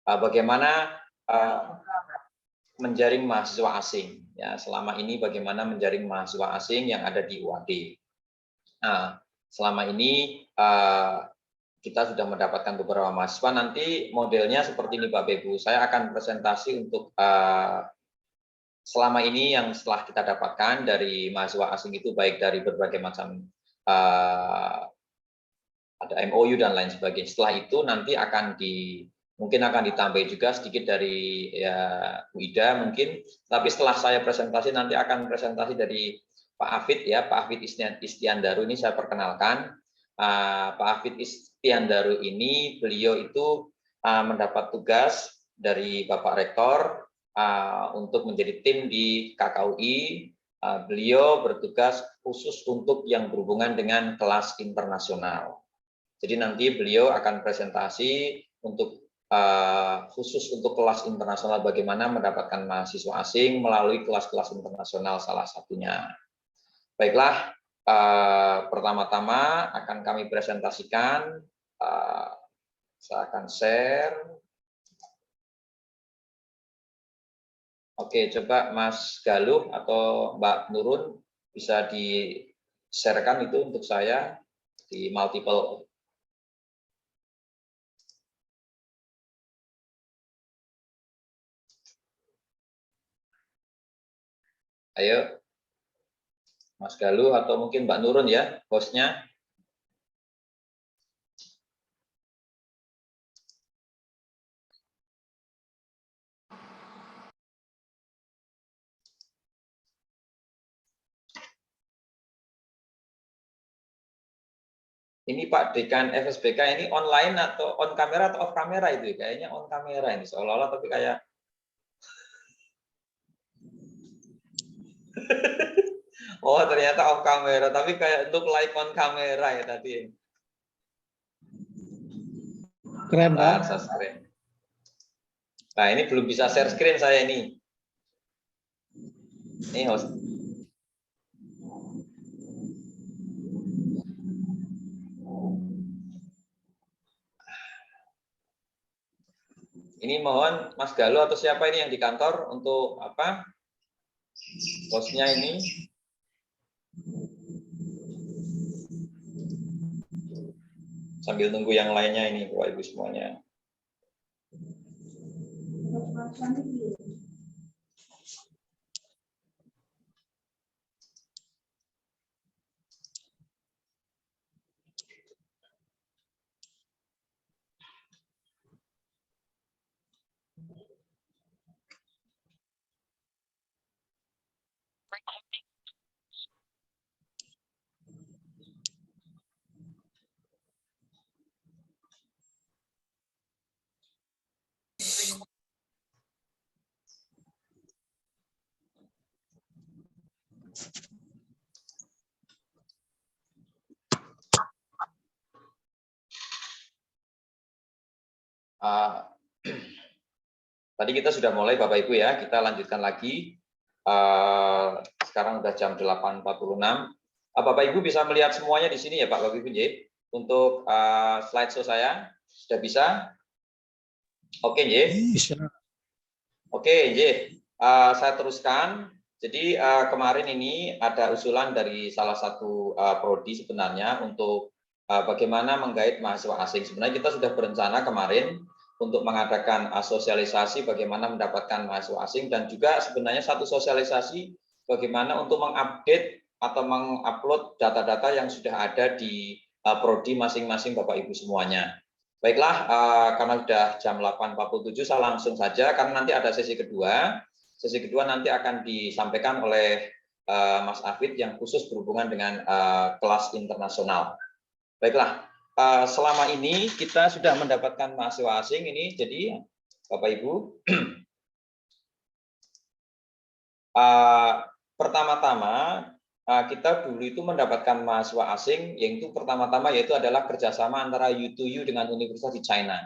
bagaimana menjaring mahasiswa asing. Ya, selama ini bagaimana menjaring mahasiswa asing yang ada di UAD. Nah, selama ini kita sudah mendapatkan beberapa mahasiswa. Nanti modelnya seperti ini, Bapak Ibu. Saya akan presentasi untuk selama ini yang setelah kita dapatkan dari mahasiswa asing itu, baik dari berbagai macam ada MOU dan lain sebagainya. Setelah itu nanti mungkin akan ditambah juga sedikit dari ya, Bu Ida mungkin. Tapi setelah saya presentasi nanti akan presentasi dari Pak Afid ya, Pak Afid Istiandaru ini saya perkenalkan. Pak Afid Istiandaru ini beliau itu mendapat tugas dari Bapak Rektor untuk menjadi tim di KKUI. Beliau bertugas khusus untuk yang berhubungan dengan kelas internasional. Jadi nanti beliau akan presentasi untuk khusus untuk kelas internasional, bagaimana mendapatkan mahasiswa asing melalui kelas-kelas internasional salah satunya. Baiklah, pertama-tama akan kami presentasikan. Saya akan share. Oke, coba Mas Galuh atau Mbak Nurun bisa di-sharekan itu untuk saya di multiple. Ayo, Mas Galuh atau mungkin Mbak Nurun ya, hostnya. Ini Pak Dekan FSBK ini online atau on kamera atau off kamera itu? Kayaknya on kamera ini, seolah-olah tapi kayak oh ternyata off kamera, tapi kayak untuk like on kamera ya tadi. Keren, Pak. Nah, ini belum bisa share screen saya ini. Ini host. Ini mohon Mas Galuh atau siapa ini yang di kantor untuk apa? Hostnya ini. Sambil tunggu yang lainnya ini, Bapak Ibu semuanya. Tadi kita sudah mulai Bapak Ibu ya, kita lanjutkan lagi. Sekarang udah jam 8.46. Bapak Ibu bisa melihat semuanya di sini ya Pak Bapak Ibu J. Untuk slideshow saya sudah bisa? Oke J. Oke J. Saya teruskan. Jadi kemarin ini ada usulan dari salah satu prodi sebenarnya untuk bagaimana menggait mahasiswa asing. Sebenarnya kita sudah berencana kemarin untuk mengadakan sosialisasi bagaimana mendapatkan mahasiswa asing, dan juga sebenarnya satu sosialisasi bagaimana untuk mengupdate atau mengupload data-data yang sudah ada di prodi masing-masing Bapak Ibu semuanya. Baiklah, karena sudah jam 8.47 saya langsung saja karena nanti ada sesi kedua. Sesi kedua nanti akan disampaikan oleh Mas Afid yang khusus berhubungan dengan kelas internasional. Baiklah, selama ini kita sudah mendapatkan mahasiswa asing ini, jadi Bapak Ibu, pertama-tama kita dulu itu mendapatkan mahasiswa asing, yaitu pertama-tama yaitu adalah kerjasama antara U2U dengan Universitas di China.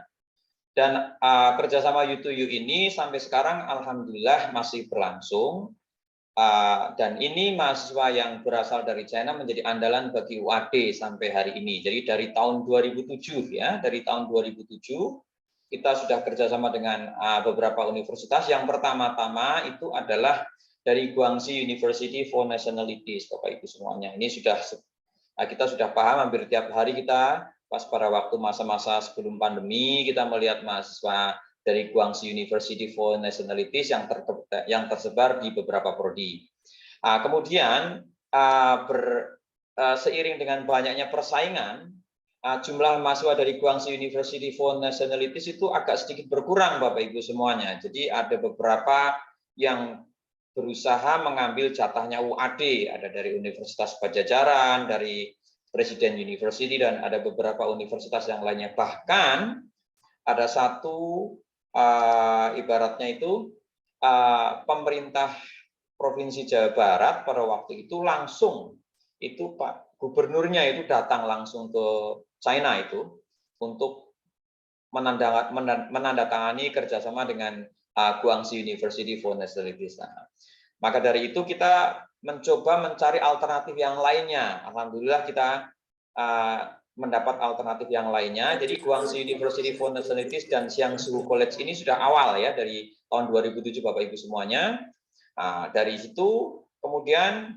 Dan kerjasama U2U ini sampai sekarang alhamdulillah masih berlangsung. Dan ini mahasiswa yang berasal dari China menjadi andalan bagi UAD sampai hari ini. Jadi dari tahun 2007 ya, dari tahun 2007 kita sudah kerjasama dengan beberapa universitas. Yang pertama-tama itu adalah dari Guangxi University for Nationalities, Bapak Ibu semuanya. Ini kita sudah paham hampir tiap hari kita pas pada waktu masa-masa sebelum pandemi kita melihat mahasiswa dari Guangxi University for Nationalities yang tersebar di beberapa prodi. Kemudian seiring dengan banyaknya persaingan, jumlah mahasiswa dari Guangxi University for Nationalities itu agak sedikit berkurang, Bapak Ibu semuanya. Jadi ada beberapa yang berusaha mengambil jatahnya UAD, ada dari Universitas Pajajaran, dari Presiden University, dan ada beberapa universitas yang lainnya. Bahkan ada satu ibaratnya itu pemerintah Provinsi Jawa Barat pada waktu itu langsung itu Pak Gubernurnya itu datang langsung ke China itu untuk menandatangani kerjasama dengan Guangxi University for Nationalities. Maka dari itu kita mencoba mencari alternatif yang lainnya. Alhamdulillah kita mendapat alternatif yang lainnya. Jadi Guangxi University for Nationalities dan Jiangsu College ini sudah awal ya dari tahun 2007 Bapak Ibu semuanya. Dari situ kemudian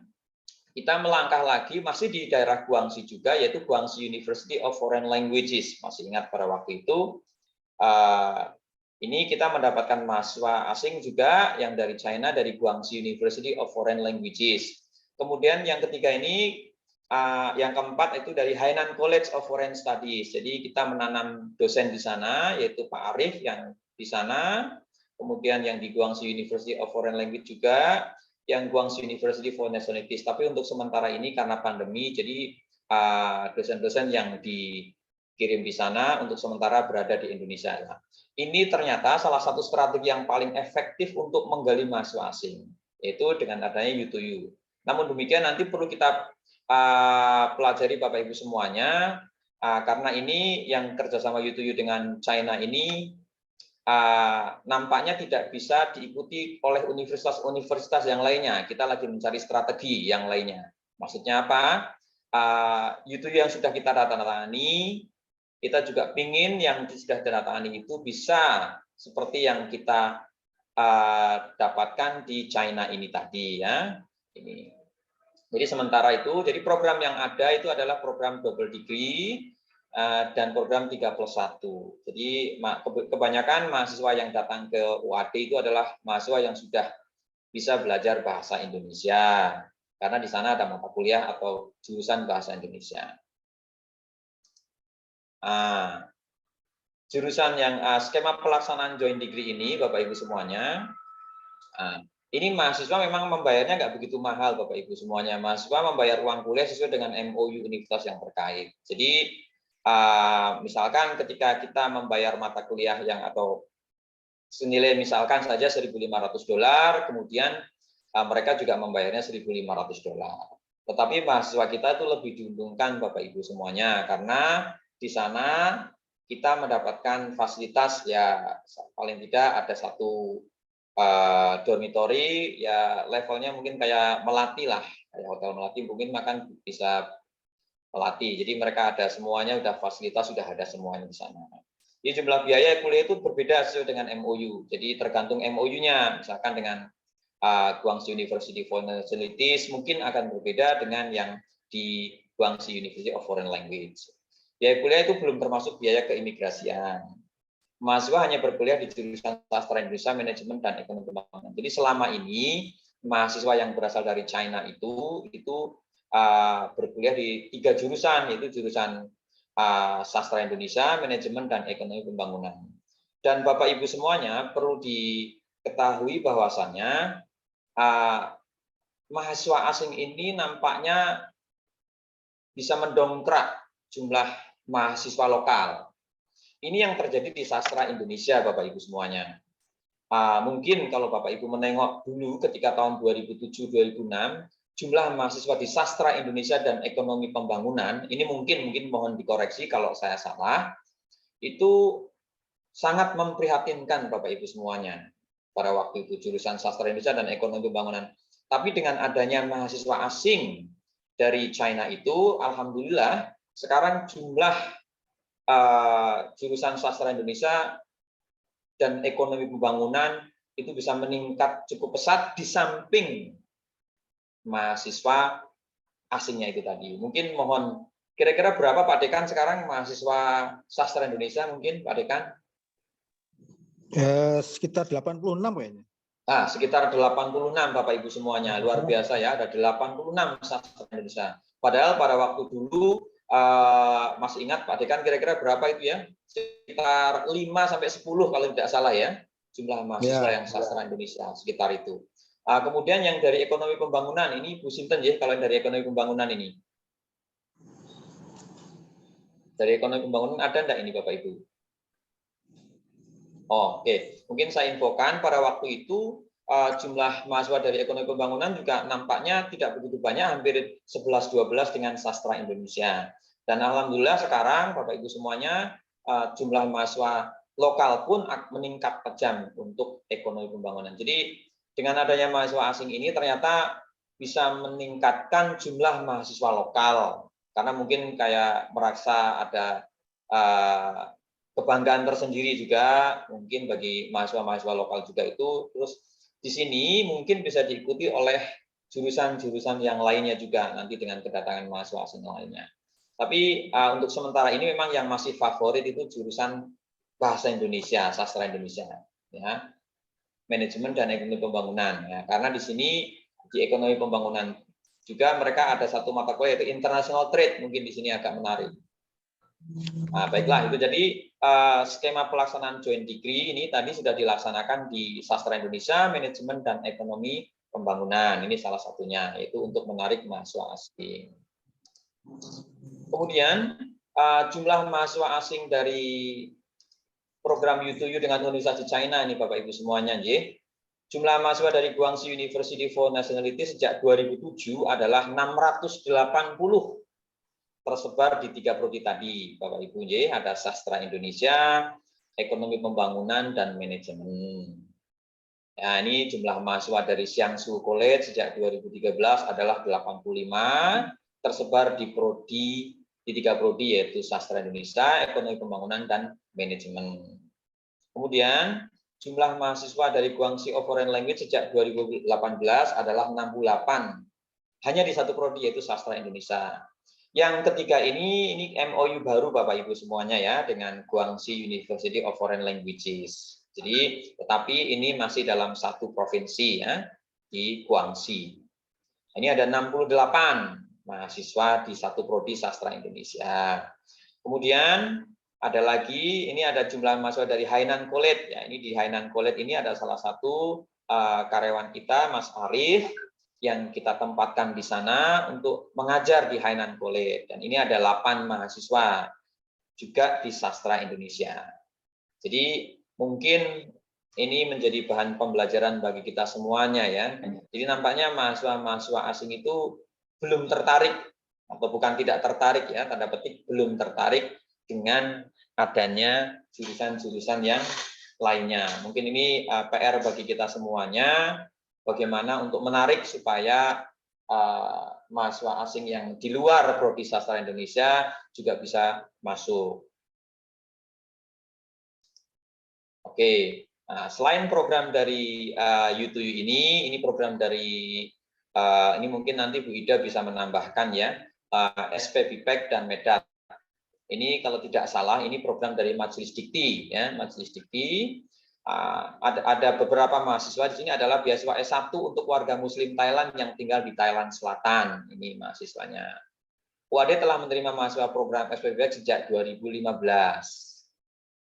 kita melangkah lagi masih di daerah Guangxi juga, yaitu Guangxi University of Foreign Languages. Masih ingat pada waktu itu ini kita mendapatkan mahasiswa asing juga yang dari China, dari Guangxi University of Foreign Languages. Kemudian yang ketiga ini, yang keempat itu dari Hainan College of Foreign Studies. Jadi kita menanam dosen di sana, yaitu Pak Arif yang di sana. Kemudian yang di Guangxi University of Foreign Language juga, yang Guangxi University for Nationalities. Tapi untuk sementara ini karena pandemi, jadi dosen-dosen yang dikirim di sana untuk sementara berada di Indonesia. Ini ternyata salah satu strategi yang paling efektif untuk menggali mahasiswa asing, yaitu dengan adanya U2U. Namun demikian nanti perlu kita pelajari Bapak Ibu semuanya, karena ini yang kerjasama U2U dengan China ini nampaknya tidak bisa diikuti oleh universitas-universitas yang lainnya. Kita lagi mencari strategi yang lainnya. Maksudnya apa? U2U yang sudah kita tanda-tangani, kita juga ingin yang sudah ditandatangani itu bisa seperti yang kita dapatkan di China ini tadi ya. Ini. Jadi sementara itu, jadi program yang ada itu adalah program double degree dan program 3+1. Jadi kebanyakan mahasiswa yang datang ke UAD itu adalah mahasiswa yang sudah bisa belajar bahasa Indonesia karena di sana ada mata kuliah atau jurusan bahasa Indonesia. Jurusan yang skema pelaksanaan joint degree ini Bapak Ibu semuanya, ini mahasiswa memang membayarnya nggak begitu mahal Bapak Ibu semuanya. Mahasiswa membayar uang kuliah sesuai dengan MOU universitas yang terkait. Jadi misalkan ketika kita membayar mata kuliah yang atau senilai misalkan saja $1.500, kemudian mereka juga membayarnya $1.500. Tetapi mahasiswa kita itu lebih diuntungkan Bapak Ibu semuanya karena di sana kita mendapatkan fasilitas ya paling tidak ada satu dormitory ya levelnya mungkin kayak Melati lah, kayak hotel Melati mungkin makan bisa Melati. Jadi mereka ada semuanya, udah fasilitas sudah ada semuanya di sana. Jadi jumlah biaya kuliah itu berbeda sesuai dengan MOU. Jadi tergantung MOU-nya. Misalkan dengan Guangxi University for Nationalities mungkin akan berbeda dengan yang di Guangxi University of Foreign Language. Biaya kuliah itu belum termasuk biaya keimigrasian. Mahasiswa hanya berkuliah di jurusan sastra Indonesia, manajemen dan ekonomi pembangunan. Jadi selama ini mahasiswa yang berasal dari China itu berkuliah di 3 jurusan, yaitu jurusan sastra Indonesia, manajemen dan ekonomi pembangunan. Dan Bapak Ibu semuanya perlu diketahui bahwasannya mahasiswa asing ini nampaknya bisa mendongkrak jumlah mahasiswa lokal. Ini yang terjadi di sastra Indonesia, Bapak Ibu semuanya. Mungkin kalau Bapak Ibu menengok dulu ketika tahun 2007-2006, jumlah mahasiswa di sastra Indonesia dan ekonomi pembangunan, ini mungkin mohon dikoreksi kalau saya salah, itu sangat memprihatinkan Bapak Ibu semuanya pada waktu itu jurusan sastra Indonesia dan ekonomi pembangunan. Tapi dengan adanya mahasiswa asing dari China itu, alhamdulillah sekarang jumlah jurusan sastra Indonesia dan ekonomi pembangunan itu bisa meningkat cukup pesat di samping mahasiswa asingnya itu tadi. Mungkin mohon kira-kira berapa Pak Dekan sekarang mahasiswa sastra Indonesia mungkin Pak Dekan? Sekitar 86 kayaknya. Nah, sekitar 86 Bapak Ibu semuanya. Luar biasa ya, ada 86 sastra Indonesia. Padahal pada waktu dulu masih ingat Pak Dekan kira-kira berapa itu ya? Sekitar 5 sampai 10 kalau tidak salah ya, jumlah mahasiswa yang sastra Indonesia sekitar itu. Kemudian yang dari ekonomi pembangunan ini Bu Sinten ya, kalau yang dari ekonomi pembangunan ini. Dari ekonomi pembangunan ada enggak ini Bapak Ibu? Oh, oke. Mungkin saya infokan pada waktu itu jumlah mahasiswa dari ekonomi pembangunan juga nampaknya tidak begitu banyak, hampir 11-12 dengan sastra Indonesia. Dan alhamdulillah sekarang Bapak Ibu semuanya jumlah mahasiswa lokal pun meningkat tajam untuk ekonomi pembangunan. Jadi dengan adanya mahasiswa asing ini ternyata bisa meningkatkan jumlah mahasiswa lokal, karena mungkin kayak merasa ada kebanggaan tersendiri juga mungkin bagi mahasiswa-mahasiswa lokal juga itu. Terus di sini mungkin bisa diikuti oleh jurusan-jurusan yang lainnya juga nanti dengan kedatangan mahasiswa asing lainnya. Tapi untuk sementara ini memang yang masih favorit itu jurusan bahasa Indonesia, sastra Indonesia, ya, manajemen dan ekonomi pembangunan. Ya, karena di sini di ekonomi pembangunan juga mereka ada satu mata kuliah yaitu international trade, mungkin di sini agak menarik. Nah, baiklah itu jadi skema pelaksanaan joint degree ini tadi sudah dilaksanakan di sastra Indonesia, manajemen dan ekonomi pembangunan. Ini salah satunya yaitu untuk menarik mahasiswa asing. Kemudian jumlah mahasiswa asing dari program U2U dengan Universitas China ini Bapak Ibu semuanya, nggih. Jumlah mahasiswa dari Guangzhou University for Nationality sejak 2007 adalah 680. Tersebar di 3 prodi tadi, Bapak Ibu, ada sastra Indonesia, ekonomi pembangunan, dan manajemen. Nah, ini jumlah mahasiswa dari Jiangsu College sejak 2013 adalah 85, tersebar di 3 prodi yaitu sastra Indonesia, ekonomi pembangunan, dan manajemen. Kemudian jumlah mahasiswa dari Guangzhou Foreign Language sejak 2018 adalah 68, hanya di 1 prodi yaitu sastra Indonesia. Yang ketiga ini MOU baru Bapak Ibu semuanya ya dengan Guangzhou University of Foreign Languages. Jadi tetapi ini masih dalam 1 provinsi ya di Guangzhou. Ini ada 68 mahasiswa di 1 prodi sastra Indonesia. Kemudian ada lagi ini ada jumlah mahasiswa dari Hainan College ya. Ini di Hainan College ini ada salah satu karyawan kita Mas Arif yang kita tempatkan di sana untuk mengajar di Hainan College. Dan ini ada 8 mahasiswa juga di sastra Indonesia. Jadi mungkin ini menjadi bahan pembelajaran bagi kita semuanya ya. Jadi nampaknya mahasiswa-mahasiswa asing itu belum tertarik atau bukan tidak tertarik ya, tanda petik belum tertarik dengan adanya jurusan-jurusan yang lainnya. Mungkin ini PR bagi kita semuanya. Bagaimana untuk menarik supaya mahasiswa asing yang di luar prodi sastra Indonesia juga bisa masuk. Oke, nah, selain program dari U2U ini program dari ini mungkin nanti Bu Ida bisa menambahkan ya, SP BIPEK dan MEDAT. Ini kalau tidak salah ini program dari Majelis Dikti ya, Majelis Dikti. Ada beberapa mahasiswa di sini adalah beasiswa S1 untuk warga Muslim Thailand yang tinggal di Thailand Selatan. Ini mahasiswanya. UAD telah menerima mahasiswa program SPBIPEK sejak 2015.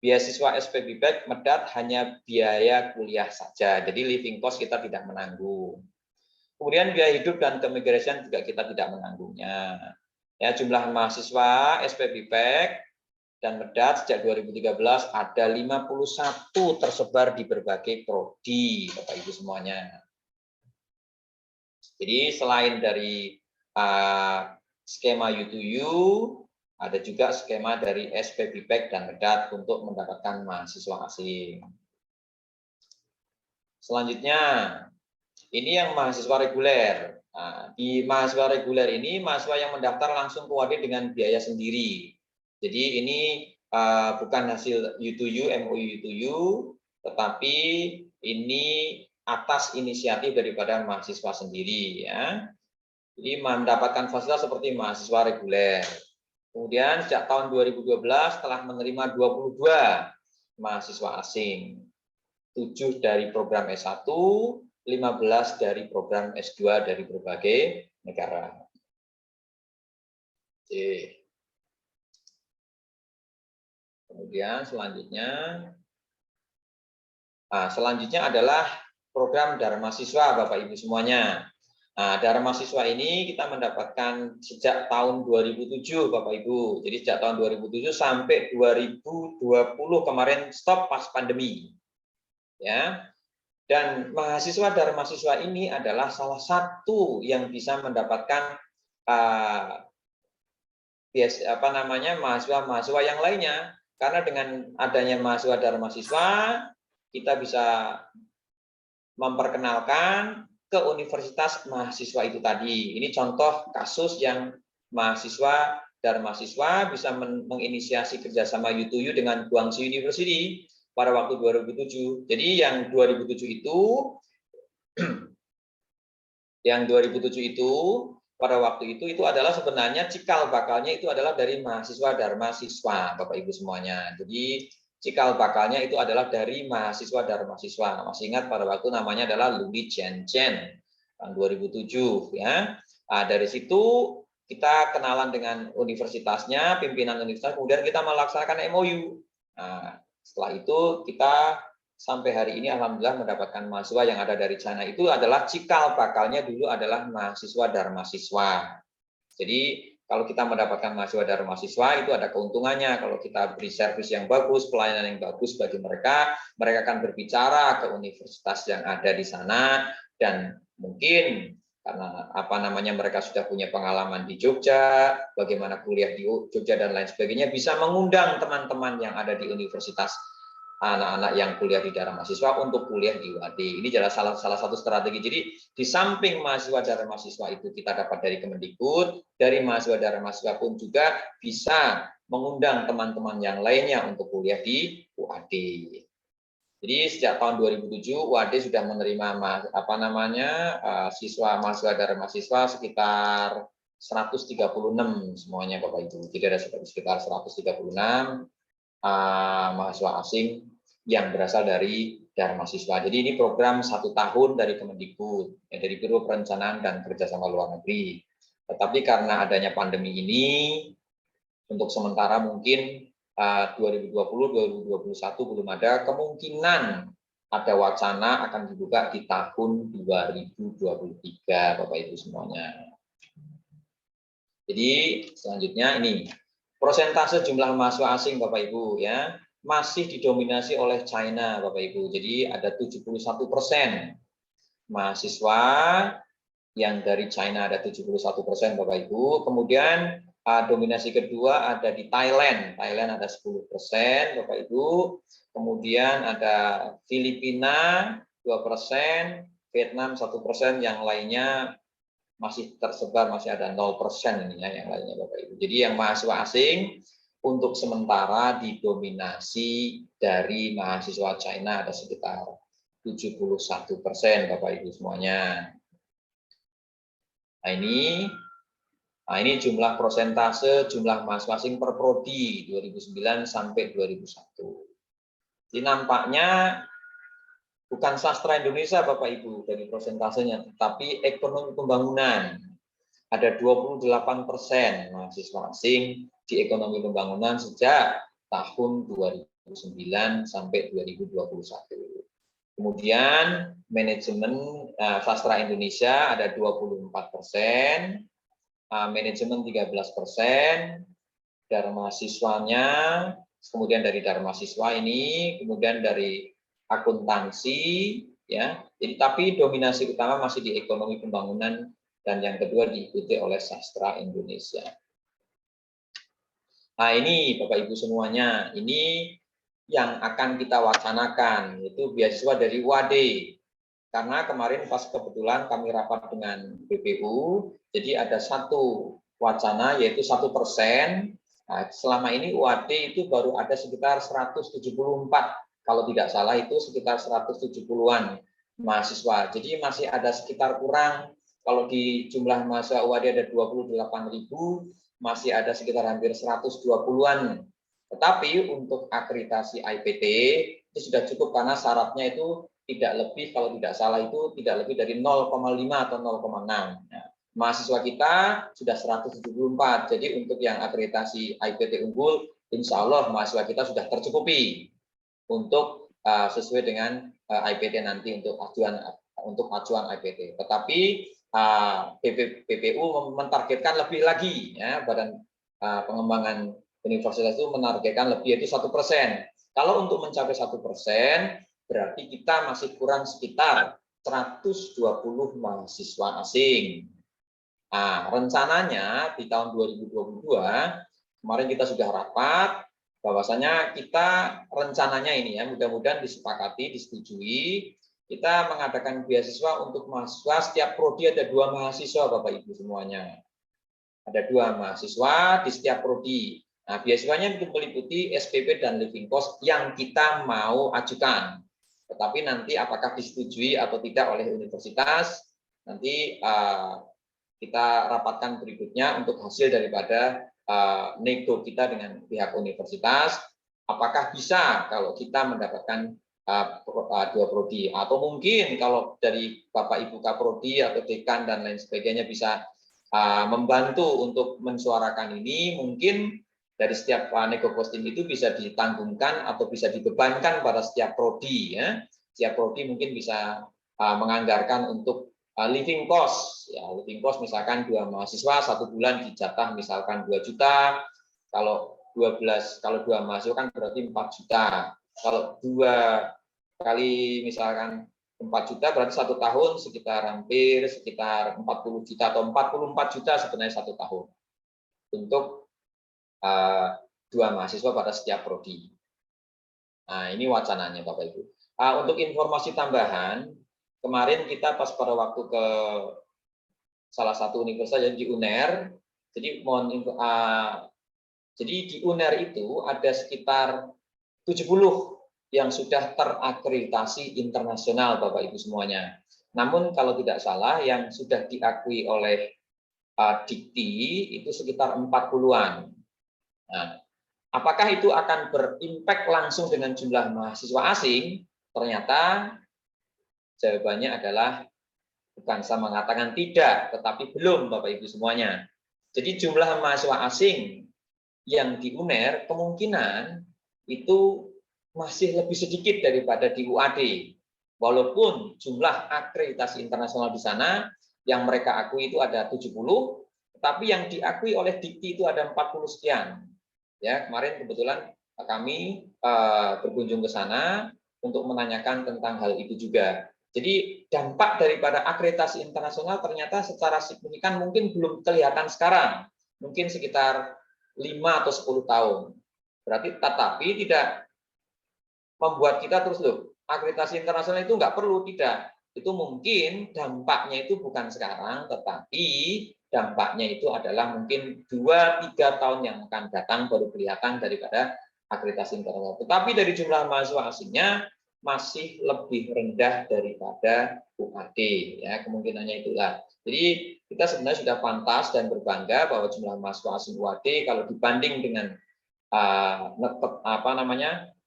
Beasiswa SPBIPEK MEDAT hanya biaya kuliah saja, jadi living cost kita tidak menanggung. Kemudian biaya hidup dan keimigrasian juga kita tidak menanggungnya. Ya, jumlah mahasiswa SPBIPEK dan MEDAT sejak 2013 ada 51 tersebar di berbagai prodi, Bapak Ibu semuanya. Jadi selain dari skema U2U, ada juga skema dari SPBIPEK dan MEDAT untuk mendapatkan mahasiswa asing. Selanjutnya, ini yang mahasiswa reguler. Nah, di mahasiswa reguler ini, mahasiswa yang mendaftar langsung ke UAD dengan biaya sendiri. Jadi ini bukan hasil U2U, MOU U2U, tetapi ini atas inisiatif daripada mahasiswa sendiri ya. Jadi mendapatkan fasilitas seperti mahasiswa reguler. Kemudian sejak tahun 2012 telah menerima 22 mahasiswa asing. 7 dari program S1, 15 dari program S2 dari berbagai negara. Oke. Kemudian selanjutnya adalah program Dharma Siswa Bapak Ibu semuanya. Nah, Dharma Siswa ini kita mendapatkan sejak tahun 2007 Bapak Ibu. Jadi sejak tahun 2007 sampai 2020 kemarin stop pas pandemi. Ya. Dan mahasiswa Dharma Siswa ini adalah salah satu yang bisa mendapatkan mahasiswa yang lainnya, karena dengan adanya mahasiswa Dharma Siswa kita bisa memperkenalkan ke universitas mahasiswa itu tadi. Ini contoh kasus yang mahasiswa Dharma Siswa bisa menginisiasi kerjasama U2U dengan Guangzhou University pada waktu 2007. Jadi yang 2007 itu pada waktu itu adalah sebenarnya cikal bakalnya itu adalah dari mahasiswa Dharma Siswa, Bapak Ibu semuanya. Jadi cikal bakalnya itu adalah dari mahasiswa Dharma Siswa. Masih ingat pada waktu namanya adalah Luli Chen tahun 2007 ya. Nah, dari situ kita kenalan dengan universitasnya, pimpinan universitas, kemudian kita melaksanakan MOU. Nah, setelah itu kita sampai hari ini alhamdulillah mendapatkan mahasiswa yang ada dari China. Itu adalah cikal bakalnya dulu adalah mahasiswa Dharma Siswa. Jadi kalau kita mendapatkan mahasiswa Dharma Siswa itu ada keuntungannya. Kalau kita beri servis yang bagus, pelayanan yang bagus bagi mereka, mereka akan berbicara ke universitas yang ada di sana, dan mungkin karena mereka sudah punya pengalaman di Jogja, bagaimana kuliah di Jogja dan lain sebagainya, bisa mengundang teman-teman yang ada di universitas, anak-anak yang kuliah di Dharma Siswa untuk kuliah di UAD. Ini adalah salah satu strategi. Jadi di samping mahasiswa Dharma Siswa itu kita dapat dari Kemendikbud, dari mahasiswa Dharma Siswa pun juga bisa mengundang teman-teman yang lainnya untuk kuliah di UAD. Jadi sejak tahun 2007 UAD sudah menerima mahasiswa Dharma Siswa sekitar 136 semuanya Bapak Ibu. Jadi ada sekitar 136 mahasiswa asing yang berasal dari Dharma Siswa. Jadi ini program 1 tahun dari Kemendikbud, dari Biro Perencanaan dan Kerjasama Luar Negeri. Tetapi karena adanya pandemi ini, untuk sementara mungkin 2020-2021 belum ada, kemungkinan ada wacana akan dibuka di tahun 2023, Bapak Ibu semuanya. Jadi selanjutnya ini persentase jumlah mahasiswa asing Bapak Ibu ya masih didominasi oleh China Bapak Ibu. Jadi ada 71% mahasiswa yang dari China, ada 71% Bapak Ibu. Kemudian dominasi kedua ada di Thailand. Thailand ada 10% Bapak Ibu. Kemudian ada Filipina 2%, Vietnam 1%, yang lainnya masih tersebar, masih ada 0% ini ya, yang lainnya Bapak Ibu. Jadi yang mahasiswa asing untuk sementara didominasi dari mahasiswa China, ada sekitar 71% Bapak Ibu semuanya. Nah ini jumlah persentase jumlah mahasiswa asing per prodi 2009 sampai 2001. Jadi nampaknya bukan sastra Indonesia Bapak Ibu dari persentasenya, tetapi ekonomi pembangunan. Ada 28% mahasiswa asing di ekonomi pembangunan sejak tahun 2009 sampai 2021. Kemudian manajemen sastra Indonesia ada 24%, manajemen 13%, Dharma Siswanya, kemudian dari Dharma Siswa ini, kemudian dari akuntansi, ya. Jadi tapi dominasi utama masih di ekonomi pembangunan, dan yang kedua diikuti oleh sastra Indonesia. Nah ini Bapak Ibu semuanya, ini yang akan kita wacanakan, yaitu beasiswa dari UAD. Karena kemarin pas kebetulan kami rapat dengan BPU, jadi ada satu wacana yaitu 1%. Nah, selama ini UAD itu baru ada sekitar 174 kalau tidak salah itu sekitar 170-an mahasiswa. Jadi masih ada sekitar kurang, kalau di jumlah mahasiswa UAD ada 28.000, masih ada sekitar hampir 120-an. Tetapi untuk akreditasi IPT itu sudah cukup karena syaratnya itu tidak lebih, kalau tidak salah itu tidak lebih dari 0,5 atau 0,6. Nah, mahasiswa kita sudah 174. Jadi untuk yang akreditasi IPT unggul, insya Allah mahasiswa kita sudah tercukupi untuk sesuai dengan IPT nanti untuk acuan IPT. Tetapi BPU mentargetkan lebih lagi, ya, Badan Pengembangan Universitas itu menargetkan lebih, yaitu 1%. Kalau untuk mencapai 1%, berarti kita masih kurang sekitar 120 mahasiswa asing. Nah, rencananya di tahun 2022, kemarin kita sudah rapat, bahwasanya kita rencananya ini ya, mudah-mudahan disepakati, disetujui, kita mengadakan beasiswa untuk mahasiswa, setiap prodi ada 2 mahasiswa Bapak Ibu semuanya. Ada 2 mahasiswa di setiap prodi. Nah, beasiswanya itu meliputi SPP dan living cost yang kita mau ajukan. Tetapi nanti apakah disetujui atau tidak oleh universitas, nanti kita rapatkan berikutnya untuk hasil daripada nego kita dengan pihak universitas, apakah bisa kalau kita mendapatkan 2 prodi, atau mungkin kalau dari Bapak Ibu Kaprodi atau dekan dan lain sebagainya bisa membantu untuk mensuarakan ini, mungkin dari setiap nego posting itu bisa ditanggungan atau bisa dibebankan pada setiap prodi, ya. Setiap prodi mungkin bisa menganggarkan untuk living cost, ya, living cost misalkan 2 mahasiswa 1 bulan dijatah misalkan 2 juta, kalau 2 mahasiswa kan berarti 4 juta, kalau 2 kali misalkan 4 juta berarti 1 tahun sekitar 40 juta atau 44 juta sebenarnya 1 tahun untuk 2 mahasiswa pada setiap prodi. Nah, ini wacananya Bapak Ibu. Untuk informasi tambahan, kemarin kita pas pada waktu ke salah satu universitas yang di UNER, jadi jadi di UNER itu ada sekitar 70 yang sudah terakreditasi internasional Bapak Ibu semuanya. Namun kalau tidak salah yang sudah diakui oleh Dikti itu sekitar 40-an. Nah, apakah itu akan berimpact langsung dengan jumlah mahasiswa asing? Ternyata jawabannya adalah bukan saya mengatakan tidak, tetapi belum Bapak Ibu semuanya. Jadi jumlah mahasiswa asing yang di UNER kemungkinan itu masih lebih sedikit daripada di UAD. Walaupun jumlah akreditasi internasional di sana yang mereka akui itu ada 70, tetapi yang diakui oleh Dikti itu ada 40 sekian. Ya, kemarin kebetulan kami berkunjung ke sana untuk menanyakan tentang hal itu juga. Jadi dampak daripada akreditasi internasional ternyata secara signifikan mungkin belum kelihatan sekarang, mungkin sekitar 5 atau 10 tahun. Berarti tetapi tidak membuat kita terus loh, akreditasi internasional itu nggak perlu, tidak. Itu mungkin dampaknya itu bukan sekarang, tetapi dampaknya itu adalah mungkin 2-3 tahun yang akan datang baru kelihatan daripada akreditasi internasional. Tetapi dari jumlah mahasiswa asingnya masih lebih rendah daripada UAD, ya, kemungkinannya itulah. Jadi kita sebenarnya sudah pantas dan berbangga bahwa jumlah mahasiswa asing UAD kalau dibanding dengan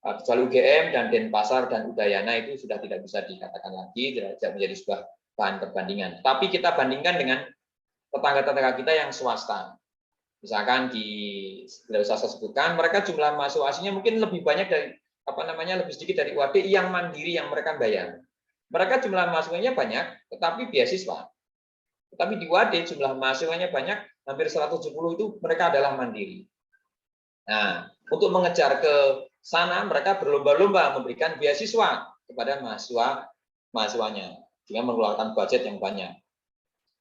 kecuali UGM dan Denpasar dan Udayana itu sudah tidak bisa dikatakan lagi, tidak menjadi sebuah bahan perbandingan. Tapi kita bandingkan dengan tetangga-tetangga kita yang swasta. Misalkan tidak usah saya sebutkan, mereka jumlah mahasiswa asingnya mungkin lebih banyak dari lebih sedikit dari UAD yang mandiri yang mereka bayar. Mereka jumlah mahasiswanya banyak, tetapi beasiswa. Tetapi di UAD jumlah mahasiswanya banyak, hampir 170 itu mereka adalah mandiri. Nah, untuk mengejar ke sana mereka berlomba-lomba memberikan beasiswa kepada mahasiswanya dengan mengeluarkan budget yang banyak.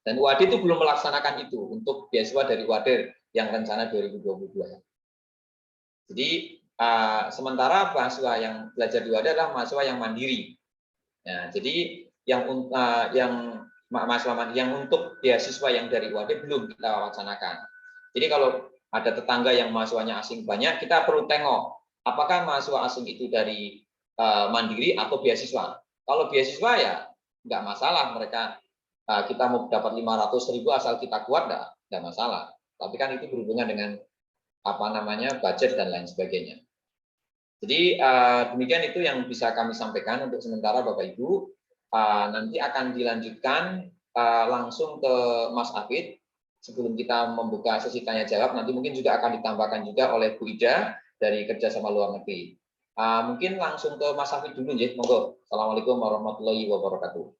Dan UAD itu belum melaksanakan itu untuk beasiswa dari UAD yang rencana 2022. Jadi sementara mahasiswa yang belajar di UAD adalah mahasiswa yang mandiri. Nah, jadi yang mahasiswa mandiri yang untuk beasiswa yang dari UAD belum kita laksanakan. Jadi kalau ada tetangga yang mahasiswanya asing banyak, kita perlu tengok apakah mahasiswa asing itu dari mandiri atau beasiswa. Kalau beasiswa ya nggak masalah, mereka kita mau dapat 500.000 asal kita kuat, nggak masalah. Tapi kan itu berhubungan dengan apa namanya budget dan lain sebagainya. Jadi demikian itu yang bisa kami sampaikan untuk sementara Bapak Ibu. Nanti akan dilanjutkan langsung ke Mas Afid. Sebelum kita membuka sesi tanya jawab, nanti mungkin juga akan ditambahkan juga oleh Bu Ida dari Kerjasama Luar Negeri. Mungkin langsung ke Mas Afid dulu, ya. Monggo. Assalamualaikum warahmatullahi wabarakatuh.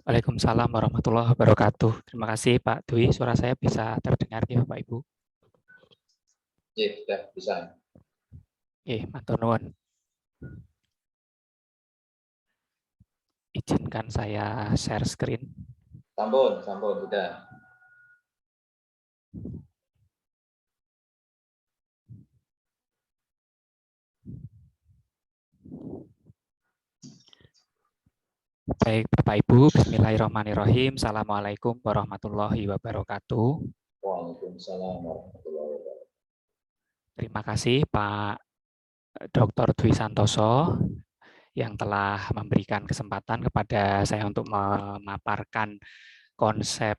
Waalaikumsalam warahmatullahi wabarakatuh. Terima kasih Pak Dwi. Suara saya bisa terdengar ya Bapak Ibu? Ya, sudah bisa. Matur nuwun. Izinkan saya share screen. Sampun, sudah. Baik Bapak Ibu, bismillahirrahmanirrahim. Assalamualaikum warahmatullahi wabarakatuh. Waalaikumsalam warahmatullahi wabarakatuh. Terima kasih Pak Dr. Dwi Santoso yang telah memberikan kesempatan kepada saya untuk memaparkan konsep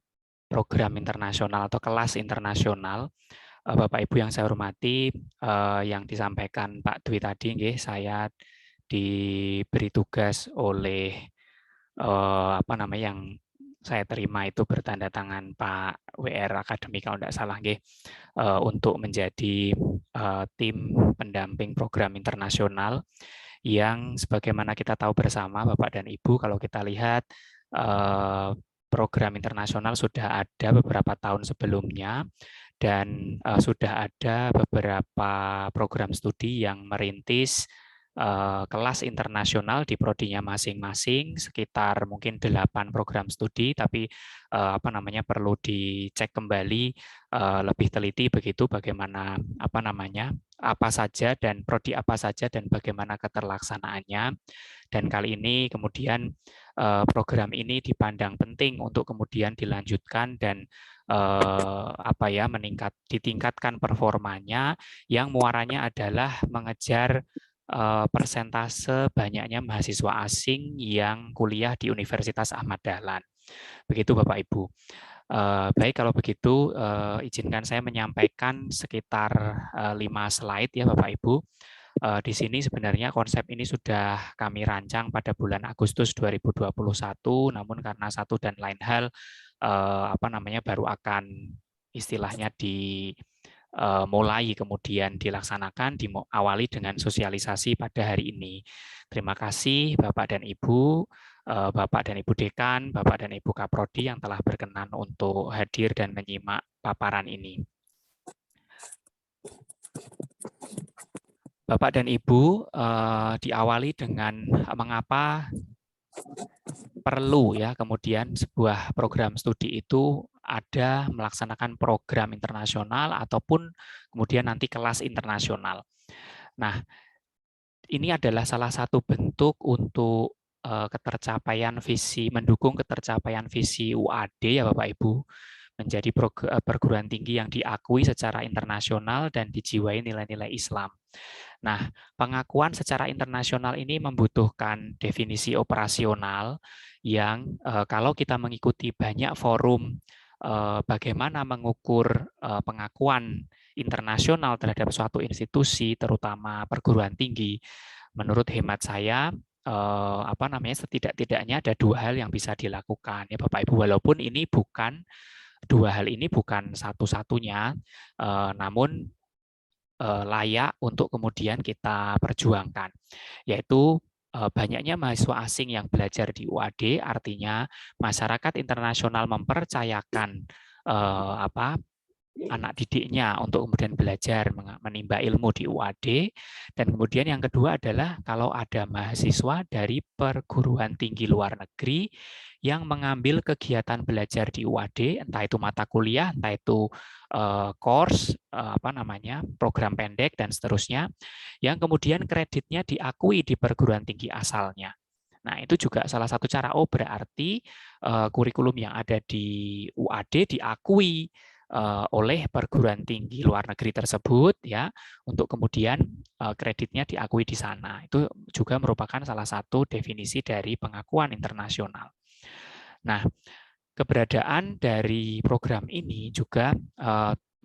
program internasional atau kelas internasional. Bapak Ibu yang saya hormati, yang disampaikan Pak Dwi tadi, saya diberi tugas oleh yang saya terima itu bertanda tangan Pak WR Akademi kalau tidak salah, untuk menjadi tim pendamping program internasional yang sebagaimana kita tahu bersama Bapak dan Ibu, kalau kita lihat program internasional sudah ada beberapa tahun sebelumnya dan sudah ada beberapa program studi yang merintis kelas internasional di prodinya masing-masing, sekitar mungkin 8 program studi, tapi perlu dicek kembali lebih teliti begitu bagaimana apa saja dan prodi apa saja dan bagaimana keterlaksanaannya. Dan kali ini kemudian program ini dipandang penting untuk kemudian dilanjutkan dan ditingkatkan performanya yang muaranya adalah mengejar persentase banyaknya mahasiswa asing yang kuliah di Universitas Ahmad Dahlan. Begitu Bapak Ibu. Baik, kalau begitu izinkan saya menyampaikan sekitar 5 slide ya Bapak Ibu. Di sini sebenarnya konsep ini sudah kami rancang pada bulan Agustus 2021, namun karena satu dan lain hal baru akan istilahnya mulai kemudian dilaksanakan, diawali dengan sosialisasi pada hari ini. Terima kasih Bapak dan Ibu, Bapak dan Ibu Dekan, Bapak dan Ibu Kaprodi yang telah berkenan untuk hadir dan menyimak paparan ini. Bapak dan Ibu, diawali dengan mengapa perlu ya kemudian sebuah program studi itu ada melaksanakan program internasional ataupun kemudian nanti kelas internasional. Nah, ini adalah salah satu bentuk untuk mendukung ketercapaian visi UAD ya Bapak Ibu, menjadi perguruan tinggi yang diakui secara internasional dan dijiwai nilai-nilai Islam. Nah, pengakuan secara internasional ini membutuhkan definisi operasional yang kalau kita mengikuti banyak forum bagaimana mengukur pengakuan internasional terhadap suatu institusi, terutama perguruan tinggi, menurut hemat saya setidak-tidaknya ada 2 hal yang bisa dilakukan ya Bapak Ibu, walaupun ini bukan 2 hal ini bukan satu-satunya, namun layak untuk kemudian kita perjuangkan, yaitu banyaknya mahasiswa asing yang belajar di UAD, artinya masyarakat internasional mempercayakan anak didiknya untuk kemudian belajar menimba ilmu di UAD. Dan kemudian yang kedua adalah kalau ada mahasiswa dari perguruan tinggi luar negeri yang mengambil kegiatan belajar di UAD, entah itu mata kuliah, entah itu course, program pendek dan seterusnya, yang kemudian kreditnya diakui di perguruan tinggi asalnya. Nah, itu juga salah satu cara. Berarti kurikulum yang ada di UAD diakui oleh perguruan tinggi luar negeri tersebut ya, untuk kemudian kreditnya diakui di sana. Itu juga merupakan salah satu definisi dari pengakuan internasional. Nah, keberadaan dari program ini juga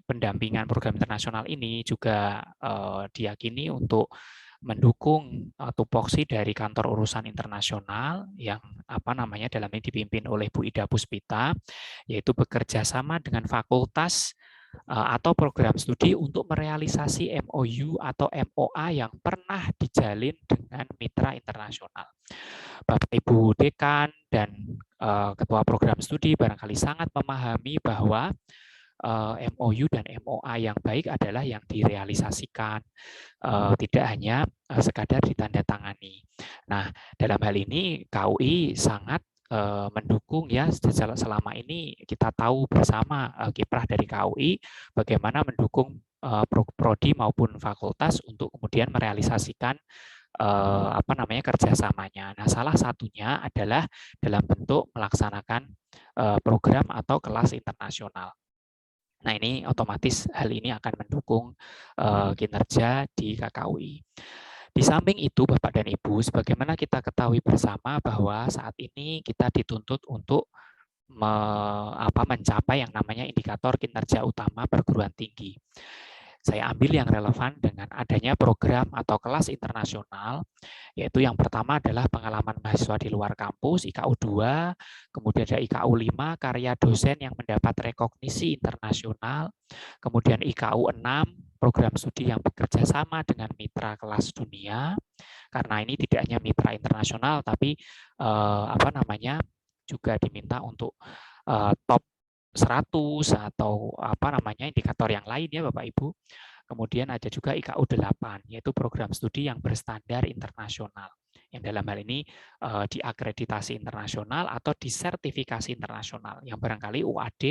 pendampingan program internasional ini juga diyakini untuk mendukung tupoksi dari kantor urusan internasional yang dalam ini dipimpin oleh Bu Ida Puspita, yaitu bekerja sama dengan fakultas atau program studi untuk merealisasi MOU atau MOA yang pernah dijalin dengan mitra internasional. Bapak Ibu Dekan dan Ketua Program Studi barangkali sangat memahami bahwa MOU dan MOA yang baik adalah yang direalisasikan, tidak hanya sekadar ditandatangani. Nah, dalam hal ini KUI sangat mendukung ya, selama ini kita tahu bersama kiprah dari KUI bagaimana mendukung prodi maupun fakultas untuk kemudian merealisasikan kerjasamanya. Nah, salah satunya adalah dalam bentuk melaksanakan program atau kelas internasional. Nah, ini otomatis hal ini akan mendukung kinerja di KKUI. Di samping itu, Bapak dan Ibu, sebagaimana kita ketahui bersama bahwa saat ini kita dituntut untuk mencapai yang namanya indikator kinerja utama perguruan tinggi. Saya ambil yang relevan dengan adanya program atau kelas internasional, yaitu yang pertama adalah pengalaman mahasiswa di luar kampus, IKU 2, kemudian ada IKU 5, karya dosen yang mendapat rekognisi internasional, kemudian IKU 6, program studi yang bekerja sama dengan mitra kelas dunia, karena ini tidak hanya mitra internasional, tapi juga diminta untuk top 100 atau indikator yang lain ya Bapak Ibu. Kemudian ada juga IKU 8, yaitu program studi yang berstandar internasional. Yang dalam hal ini diakreditasi internasional atau disertifikasi internasional. Yang barangkali UAD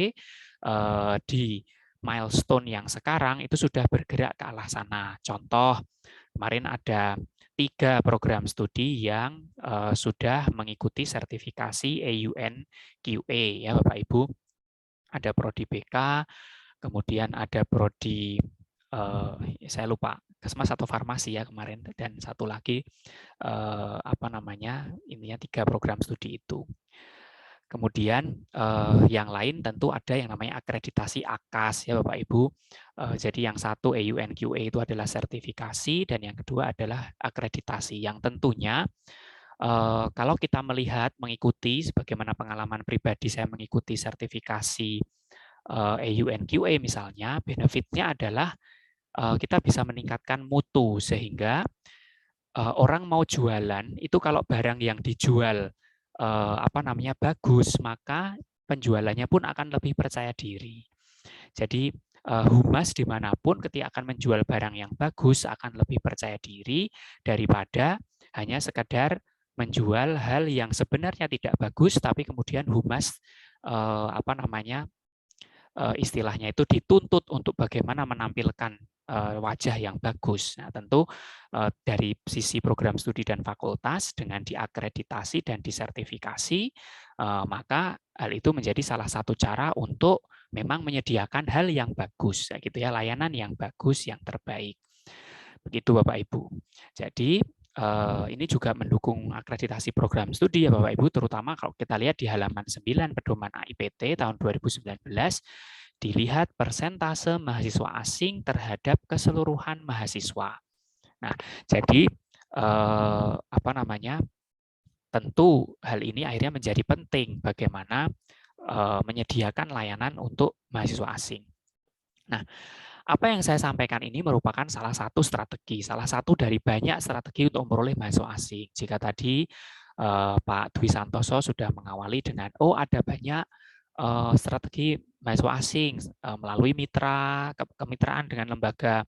di milestone yang sekarang itu sudah bergerak ke arah sana. Contoh, kemarin ada 3 program studi yang sudah mengikuti sertifikasi AUN QA ya Bapak Ibu. Ada prodi BK, kemudian ada prodi saya lupa Kesmas atau farmasi ya kemarin, dan satu lagi intinya 3 program studi itu. Kemudian yang lain tentu ada yang namanya akreditasi AKAS ya Bapak Ibu. Jadi yang satu AUN QA itu adalah sertifikasi, dan yang kedua adalah akreditasi yang tentunya kalau kita mengikuti sebagaimana pengalaman pribadi saya mengikuti sertifikasi AUN QA misalnya, benefitnya adalah kita bisa meningkatkan mutu sehingga orang mau jualan itu kalau barang yang dijual bagus, maka penjualannya pun akan lebih percaya diri. Jadi humas dimanapun ketika akan menjual barang yang bagus akan lebih percaya diri daripada hanya sekadar menjual hal yang sebenarnya tidak bagus tapi kemudian humas istilahnya itu dituntut untuk bagaimana menampilkan wajah yang bagus. Nah, tentu dari sisi program studi dan fakultas dengan diakreditasi dan disertifikasi, maka hal itu menjadi salah satu cara untuk memang menyediakan hal yang bagus, gitu ya, layanan yang bagus, yang terbaik. Begitu Bapak Ibu. Jadi ini juga mendukung akreditasi program studi ya Bapak Ibu, terutama kalau kita lihat di halaman 9 Pedoman AIPT tahun 2019, dilihat persentase mahasiswa asing terhadap keseluruhan mahasiswa. Nah, jadi tentu hal ini akhirnya menjadi penting bagaimana menyediakan layanan untuk mahasiswa asing. Nah, apa yang saya sampaikan ini merupakan salah satu strategi, salah satu dari banyak strategi untuk memperoleh mahasiswa asing. Jika tadi Pak Dwi Santoso sudah mengawali dengan, ada banyak strategi mahasiswa asing melalui kemitraan dengan lembaga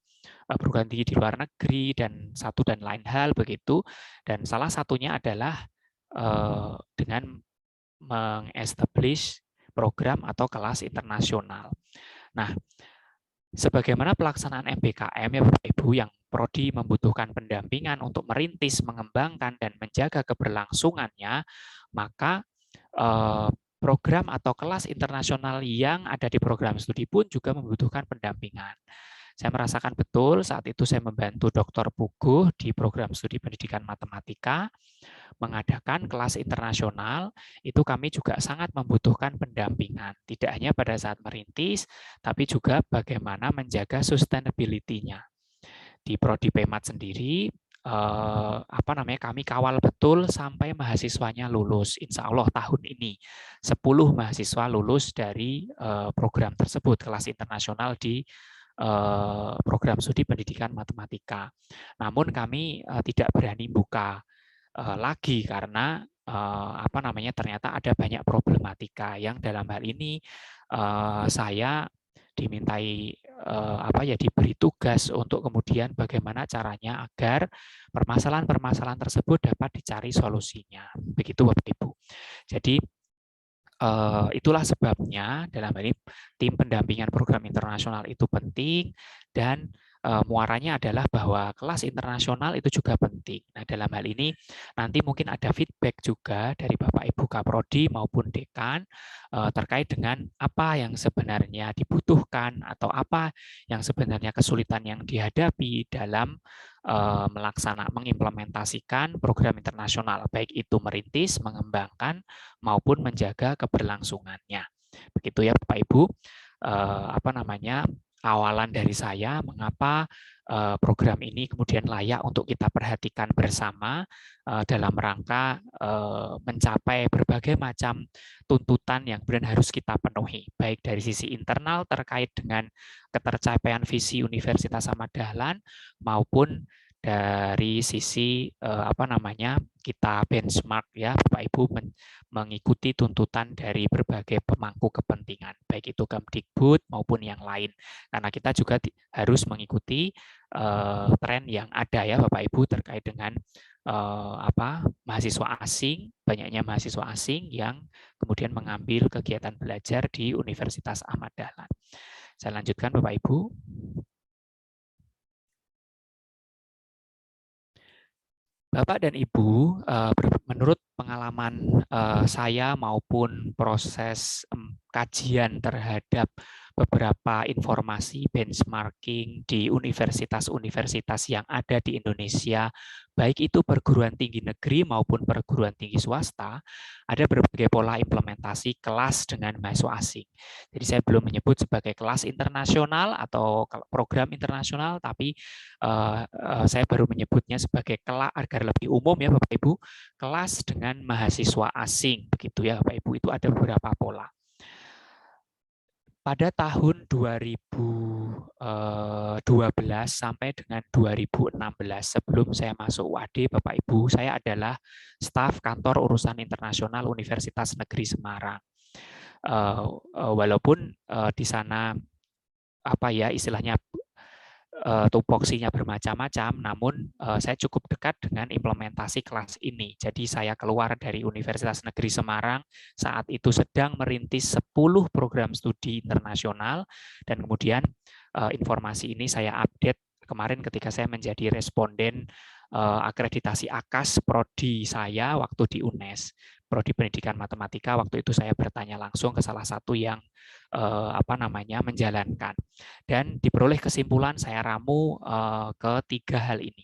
perguruan tinggi di luar negeri dan satu dan lain hal begitu. Dan salah satunya adalah dengan meng-establish program atau kelas internasional. Nah, sebagaimana pelaksanaan MBKM ya Bapak Ibu, yang prodi membutuhkan pendampingan untuk merintis, mengembangkan, dan menjaga keberlangsungannya, maka program atau kelas internasional yang ada di program studi pun juga membutuhkan pendampingan. Saya merasakan betul saat itu saya membantu Dr. Puguh di program studi pendidikan matematika mengadakan kelas internasional, itu kami juga sangat membutuhkan pendampingan. Tidak hanya pada saat merintis, tapi juga bagaimana menjaga sustainability-nya. Di Prodi PEMAT sendiri, kami kawal betul sampai mahasiswanya lulus. Insya Allah tahun ini 10 mahasiswa lulus dari program tersebut, kelas internasional di program studi pendidikan matematika. Namun kami tidak berani buka lagi karena ternyata ada banyak problematika yang dalam hal ini saya dimintai diberi tugas untuk kemudian bagaimana caranya agar permasalahan-permasalahan tersebut dapat dicari solusinya. Begitu Bapak Ibu. Jadi itulah sebabnya dalam hal ini tim pendampingan program internasional itu penting dan muaranya adalah bahwa kelas internasional itu juga penting. Nah, dalam hal ini nanti mungkin ada feedback juga dari Bapak Ibu Kaprodi maupun Dekan terkait dengan apa yang sebenarnya dibutuhkan atau apa yang sebenarnya kesulitan yang dihadapi dalam mengimplementasikan program internasional, baik itu merintis, mengembangkan, maupun menjaga keberlangsungannya. Begitu ya Bapak Ibu, awalan dari saya mengapa program ini kemudian layak untuk kita perhatikan bersama dalam rangka mencapai berbagai macam tuntutan yang kemudian harus kita penuhi, baik dari sisi internal terkait dengan ketercapaian visi Universitas Ahmad Dahlan maupun dari sisi kita benchmark ya Bapak Ibu mengikuti tuntutan dari berbagai pemangku kepentingan, baik itu Kemdikbud maupun yang lain. Karena kita juga harus mengikuti tren yang ada ya Bapak Ibu terkait dengan mahasiswa asing, banyaknya mahasiswa asing yang kemudian mengambil kegiatan belajar di Universitas Ahmad Dahlan. Saya lanjutkan Bapak Ibu. Bapak dan Ibu, menurut pengalaman saya maupun proses kajian terhadap beberapa informasi benchmarking di universitas-universitas yang ada di Indonesia, baik itu perguruan tinggi negeri maupun perguruan tinggi swasta, ada berbagai pola implementasi kelas dengan mahasiswa asing. Jadi saya belum menyebut sebagai kelas internasional atau program internasional, tapi saya baru menyebutnya sebagai kelas agar lebih umum ya Bapak Ibu, kelas dengan mahasiswa asing. Begitu ya Bapak Ibu, itu ada beberapa pola. Pada tahun 2012 sampai dengan 2016, sebelum saya masuk UAD, Bapak Ibu, saya adalah staf kantor urusan internasional Universitas Negeri Semarang. Walaupun di sana istilahnya tupoksinya bermacam-macam, namun saya cukup dekat dengan implementasi kelas ini. Jadi saya keluar dari Universitas Negeri Semarang saat itu sedang merintis 10 program studi internasional, dan kemudian informasi ini saya update kemarin ketika saya menjadi responden akreditasi AKAS prodi saya waktu di UNES, prodi pendidikan matematika. Waktu itu saya bertanya langsung ke salah satu yang menjalankan, dan diperoleh kesimpulan saya ramu ke 3 hal ini.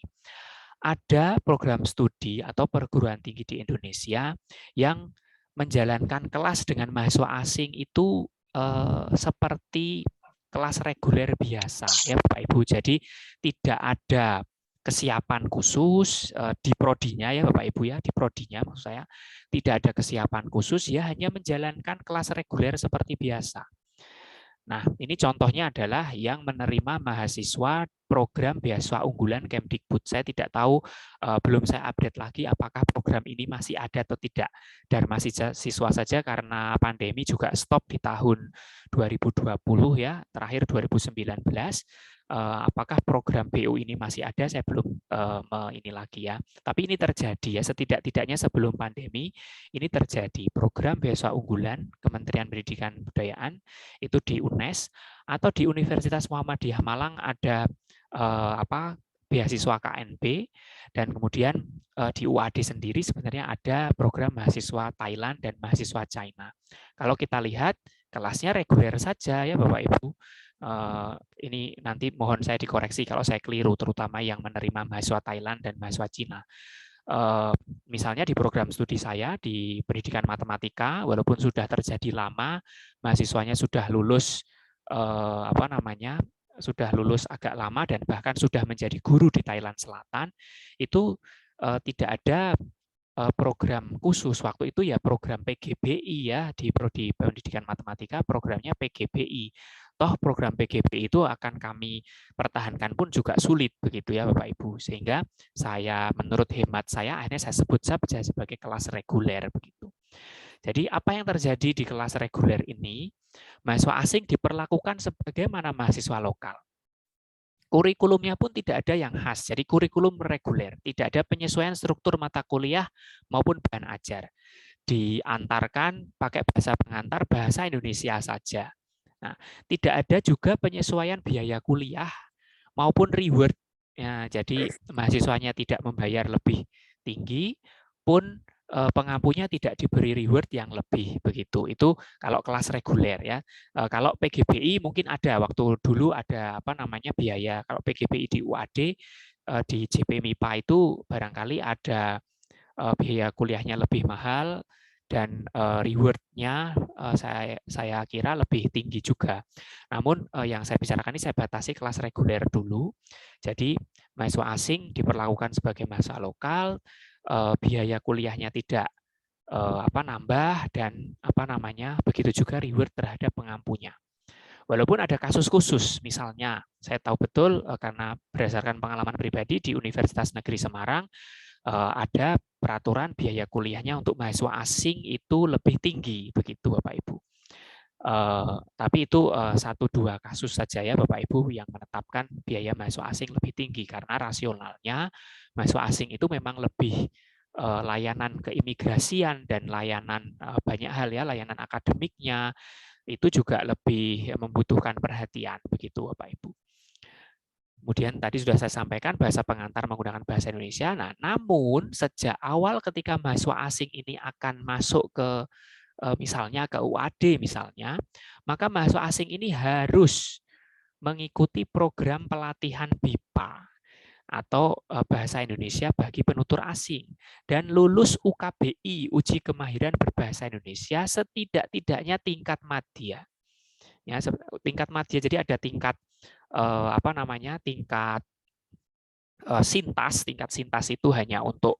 Ada program studi atau perguruan tinggi di Indonesia yang menjalankan kelas dengan mahasiswa asing itu seperti kelas reguler biasa ya Bapak Ibu. Jadi tidak ada kesiapan khusus di prodinya ya Bapak Ibu ya, di prodinya maksud saya tidak ada kesiapan khusus, ya hanya menjalankan kelas reguler seperti biasa. Nah, ini contohnya adalah yang menerima mahasiswa program beasiswa unggulan Kemdikbud. Saya tidak tahu, belum saya update lagi apakah program ini masih ada atau tidak. Dan masih siswa saja karena pandemi juga stop di tahun 2020 ya, terakhir 2019. Apakah program BU ini masih ada, saya belum ini lagi ya. Tapi ini terjadi ya, setidak-tidaknya sebelum pandemi ini terjadi. Program beasiswa unggulan Kementerian Pendidikan dan Kebudayaan itu di UNES atau di Universitas Muhammadiyah Malang ada beasiswa KNP, dan kemudian di UAD sendiri sebenarnya ada program mahasiswa Thailand dan mahasiswa China. Kalau kita lihat kelasnya reguler saja ya Bapak Ibu. Ini nanti mohon saya dikoreksi kalau saya keliru, terutama yang menerima mahasiswa Thailand dan mahasiswa Cina. Misalnya di program studi saya di pendidikan matematika, walaupun sudah terjadi lama, mahasiswanya sudah lulus sudah lulus agak lama dan bahkan sudah menjadi guru di Thailand Selatan, itu tidak ada program khusus. Waktu itu ya program PGBI ya, di Prodi Pendidikan Matematika programnya PGBI. Toh program PGBI itu akan kami pertahankan pun juga sulit begitu ya Bapak Ibu. Sehingga menurut hemat saya akhirnya saya sebut saja sebagai kelas reguler begitu. Jadi apa yang terjadi di kelas reguler ini, mahasiswa asing diperlakukan sebagaimana mahasiswa lokal. Kurikulumnya pun tidak ada yang khas, jadi kurikulum reguler, tidak ada penyesuaian struktur mata kuliah maupun bahan ajar. Diantarkan pakai bahasa pengantar bahasa Indonesia saja. Nah, tidak ada juga penyesuaian biaya kuliah maupun reward. Ya, jadi mahasiswanya tidak membayar lebih tinggi, pun pengampunya tidak diberi reward yang lebih begitu. Itu kalau kelas reguler ya. Kalau PGBI mungkin ada waktu dulu ada biaya. Kalau PGBI di UAD di JP MIPA itu barangkali ada biaya kuliahnya lebih mahal dan reward-nya saya kira lebih tinggi juga. Namun yang saya bicarakan ini saya batasi kelas reguler dulu. Jadi mahasiswa asing diperlakukan sebagai mahasiswa lokal, biaya kuliahnya tidak nambah dan begitu juga reward terhadap pengampunya. Walaupun ada kasus khusus, misalnya saya tahu betul karena berdasarkan pengalaman pribadi di Universitas Negeri Semarang ada peraturan biaya kuliahnya untuk mahasiswa asing itu lebih tinggi begitu Bapak Ibu. Tapi itu 1-2 kasus saja ya Bapak Ibu yang menetapkan biaya mahasiswa asing lebih tinggi karena rasionalnya mahasiswa asing itu memang lebih layanan keimigrasian dan layanan banyak hal ya, layanan akademiknya itu juga lebih membutuhkan perhatian begitu Bapak Ibu. Kemudian tadi sudah saya sampaikan bahasa pengantar menggunakan bahasa Indonesia. Nah, namun sejak awal ketika mahasiswa asing ini akan masuk ke misalnya ke UAD misalnya, maka mahasiswa asing ini harus mengikuti program pelatihan BIPA atau bahasa Indonesia bagi penutur asing dan lulus UKBI, uji kemahiran berbahasa Indonesia setidak-tidaknya tingkat madya. Ya, tingkat madya, jadi ada tingkat tingkat sintas. Tingkat sintas itu hanya untuk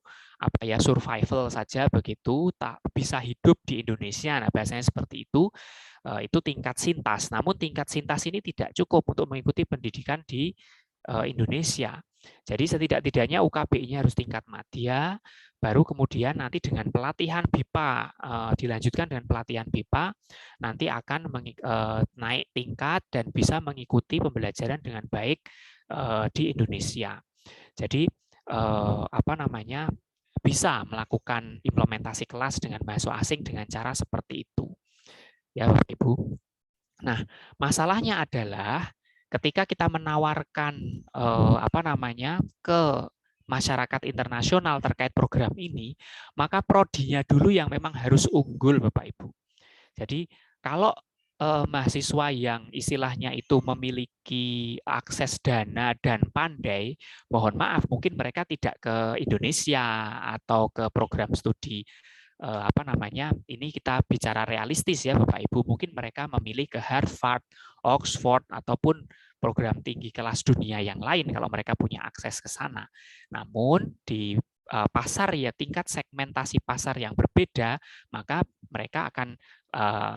survival saja begitu, tak bisa hidup di Indonesia. Nah, bahasanya seperti itu tingkat sintas. Namun tingkat sintas ini tidak cukup untuk mengikuti pendidikan di Indonesia. Jadi setidak-tidaknya UKBI-nya harus tingkat madya, baru kemudian nanti dengan pelatihan BIPA, dilanjutkan dengan pelatihan BIPA, nanti akan naik tingkat dan bisa mengikuti pembelajaran dengan baik di Indonesia. Jadi bisa melakukan implementasi kelas dengan mahasiswa asing dengan cara seperti itu. Ya Bapak Ibu. Nah, masalahnya adalah ketika kita menawarkan ke masyarakat internasional terkait program ini, maka prodinya dulu yang memang harus unggul Bapak Ibu. Jadi kalau mahasiswa yang istilahnya itu memiliki akses dana dan pandai, mohon maaf mungkin mereka tidak ke Indonesia atau ke program studi ini kita bicara realistis ya Bapak Ibu, mungkin mereka memilih ke Harvard, Oxford ataupun program tinggi kelas dunia yang lain kalau mereka punya akses ke sana. Namun di pasar ya tingkat segmentasi pasar yang berbeda, maka mereka akan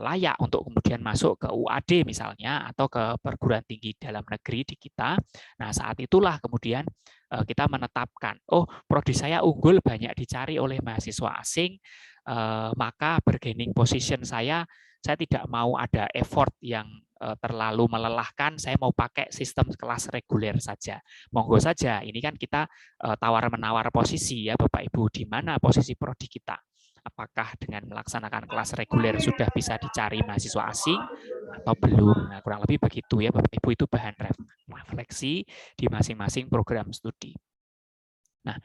layak untuk kemudian masuk ke UAD misalnya atau ke perguruan tinggi dalam negeri di kita. Nah, saat itulah kemudian kita menetapkan, oh prodi saya unggul banyak dicari oleh mahasiswa asing, maka bargaining position saya tidak mau ada effort yang terlalu melelahkan, saya mau pakai sistem kelas reguler saja. Monggo saja, ini kan kita tawar-menawar posisi ya Bapak Ibu, di mana posisi prodi kita. apakah dengan melaksanakan kelas reguler sudah bisa dicari mahasiswa asing atau belum. Nah, kurang lebih begitu ya Bapak Ibu, itu bahan refleksi di masing-masing program studi. Nah,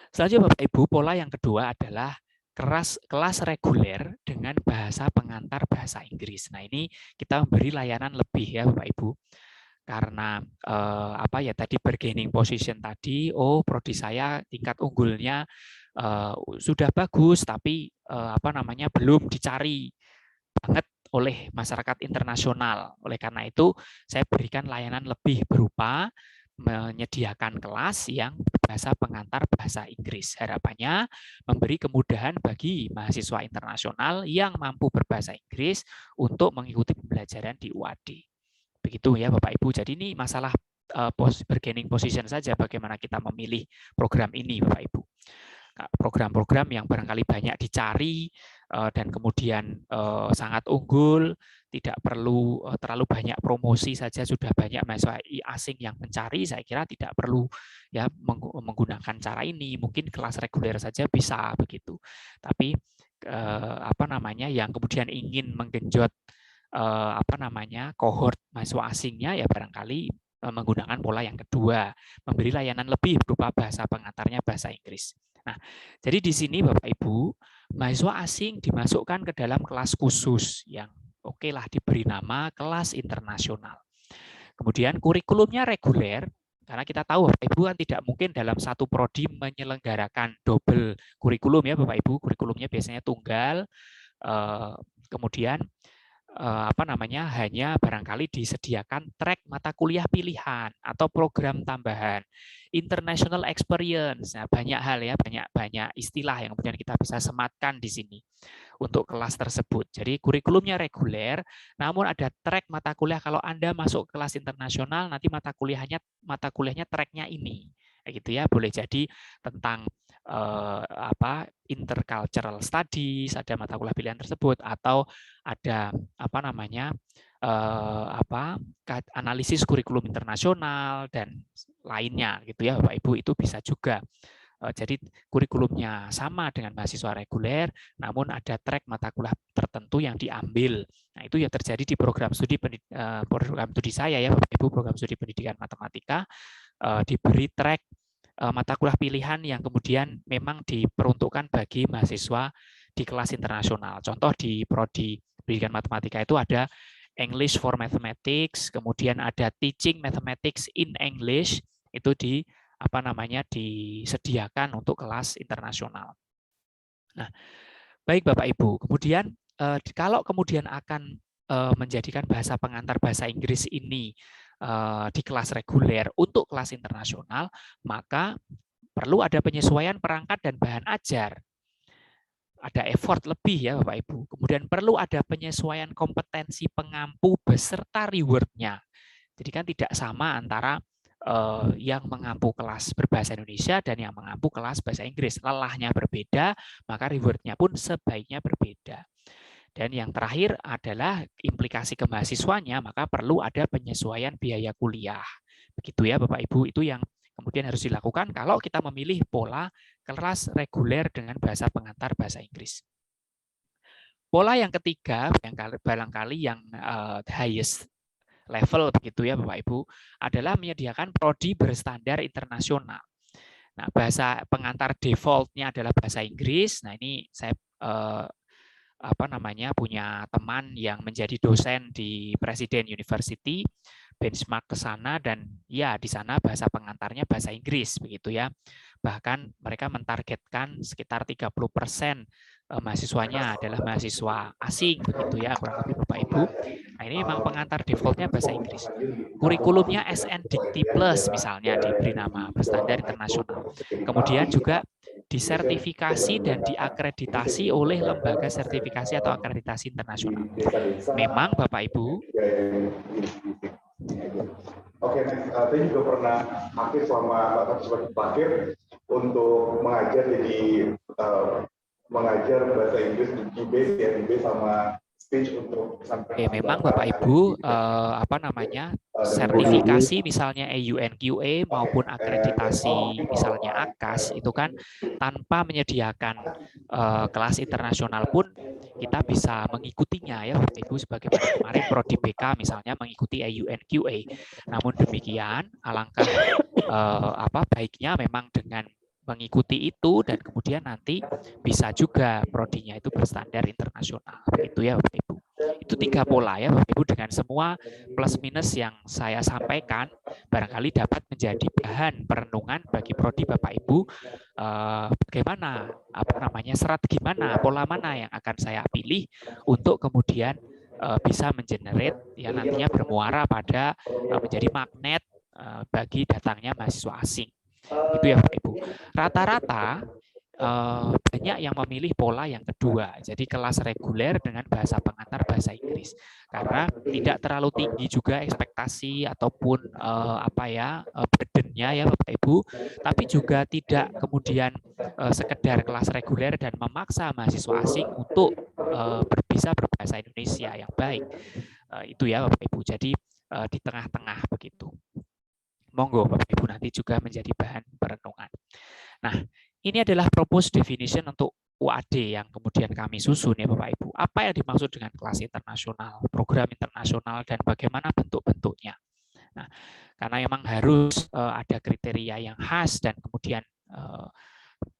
selanjutnya Bapak Ibu, pola yang kedua adalah kelas reguler dengan bahasa pengantar bahasa Inggris. Nah, ini kita memberi layanan lebih ya Bapak Ibu. Karena apa ya tadi bargaining position tadi, prodi saya tingkat unggulnya sudah bagus, tapi apa namanya belum dicari banget oleh masyarakat internasional. Oleh karena itu, saya berikan layanan lebih berupa menyediakan kelas yang bahasa pengantar bahasa Inggris. Harapannya memberi kemudahan bagi mahasiswa internasional yang mampu berbahasa Inggris untuk mengikuti pembelajaran di UAD. Begitu ya Bapak Ibu. Jadi ini masalah bargaining position saja bagaimana kita memilih program ini Bapak Ibu. Program-program yang barangkali banyak dicari dan kemudian sangat unggul, tidak perlu terlalu banyak promosi saja sudah banyak mahasiswa asing yang mencari, saya kira tidak perlu ya menggunakan cara ini. Mungkin kelas reguler saja bisa begitu. Tapi apa namanya yang kemudian ingin menggenjot apa namanya kohort mahasiswa asingnya ya barangkali menggunakan pola yang kedua, memberi layanan lebih berupa bahasa pengantarnya bahasa Inggris. Nah, jadi di sini Bapak Ibu, mahasiswa asing dimasukkan ke dalam kelas khusus yang lah diberi nama kelas internasional. Kemudian kurikulumnya reguler, karena kita tahu Bapak Ibu kan tidak mungkin dalam satu prodi menyelenggarakan double kurikulum ya Bapak Ibu, kurikulumnya biasanya tunggal, kemudian apa namanya hanya barangkali disediakan track mata kuliah pilihan atau program tambahan, international experience. Nah, banyak hal ya, banyak istilah yang kemudian kita bisa sematkan di sini untuk kelas tersebut. Jadi kurikulumnya reguler, namun ada track mata kuliah kalau Anda masuk kelas internasional nanti mata kuliahnya tracknya ini. Gitu ya, boleh jadi tentang apa intercultural studies, ada mata kuliah pilihan tersebut, atau ada apa namanya analisis kurikulum internasional dan lainnya gitu ya Bapak Ibu, itu bisa juga. Jadi kurikulumnya sama dengan mahasiswa reguler, namun ada track mata kuliah tertentu yang diambil. Nah, itu yang terjadi di program studi saya ya Bapak Ibu, program studi pendidikan matematika, diberi track mata kuliah pilihan yang kemudian memang diperuntukkan bagi mahasiswa di kelas internasional. Contoh di prodi pendidikan matematika itu ada English for Mathematics, kemudian ada Teaching Mathematics in English, itu disediakan untuk kelas internasional. Nah, baik Bapak Ibu. Kemudian kalau kemudian akan menjadikan bahasa pengantar bahasa Inggris ini di kelas reguler untuk kelas internasional, maka perlu ada penyesuaian perangkat dan bahan ajar. Ada effort lebih ya Bapak Ibu. Kemudian perlu ada penyesuaian kompetensi pengampu beserta reward-nya. Jadi kan tidak sama antara yang mengampu kelas berbahasa Indonesia dan yang mengampu kelas bahasa Inggris. Lelahnya berbeda, maka reward-nya pun sebaiknya berbeda. Dan yang terakhir adalah implikasi ke mahasiswanya, maka perlu ada penyesuaian biaya kuliah. Begitu ya Bapak Ibu, itu yang kemudian harus dilakukan kalau kita memilih pola kelas reguler dengan bahasa pengantar bahasa Inggris. Pola yang ketiga, yang barangkali yang highest level begitu ya Bapak Ibu, adalah menyediakan prodi berstandar internasional. Nah, bahasa pengantar default-nya adalah bahasa Inggris. Nah, ini saya punya teman yang menjadi dosen di Presiden University, benchmark ke sana, dan ya di sana bahasa pengantarnya bahasa Inggris begitu ya. Bahkan mereka mentargetkan sekitar 30% mahasiswanya adalah mahasiswa asing begitu ya, kurang lebih Bapak Ibu. Nah, ini memang pengantar defaultnya bahasa Inggris. Kurikulumnya SNDikti Plus misalnya diberi nama berstandar internasional. Kemudian juga disertifikasi dan diakreditasi oleh lembaga sertifikasi atau akreditasi internasional. Memang Bapak Ibu. Oke, saya juga pernah aktif selama terakhir untuk mengajar bahasa Inggris di IB sama speech untuk pesan memang Bapak Ibu sertifikasi misalnya AUNQA maupun akreditasi misalnya AKAS itu kan tanpa menyediakan kelas internasional pun kita bisa mengikutinya ya Bapak Ibu, sebagaimana kemarin Prodi BK misalnya mengikuti AUNQA. Namun demikian alangkah baiknya memang dengan mengikuti itu dan kemudian nanti bisa juga prodinya itu berstandar internasional. Begitu ya Bapak Ibu. Itu 3 pola ya Bapak Ibu, dengan semua plus minus yang saya sampaikan barangkali dapat menjadi bahan perenungan bagi prodi Bapak Ibu, bagaimana strategi mana, pola mana yang akan saya pilih untuk kemudian bisa mengenerate ya nantinya bermuara pada menjadi magnet bagi datangnya mahasiswa asing. Itu ya Bapak Ibu. Rata-rata banyak yang memilih pola yang kedua, jadi kelas reguler dengan bahasa pengantar bahasa Inggris, karena tidak terlalu tinggi juga ekspektasi ataupun burdennya ya Bapak Ibu, tapi juga tidak kemudian sekedar kelas reguler dan memaksa mahasiswa asing untuk bisa berbahasa Indonesia yang baik. Itu ya Bapak Ibu, jadi di tengah-tengah begitu. Monggo Bapak Ibu nanti juga menjadi bahan perenungan. Nah, ini adalah proposed definition untuk UAD yang kemudian kami susun ya Bapak Ibu. Apa yang dimaksud dengan kelas internasional, program internasional, dan bagaimana bentuk-bentuknya. Nah, karena memang harus ada kriteria yang khas dan kemudian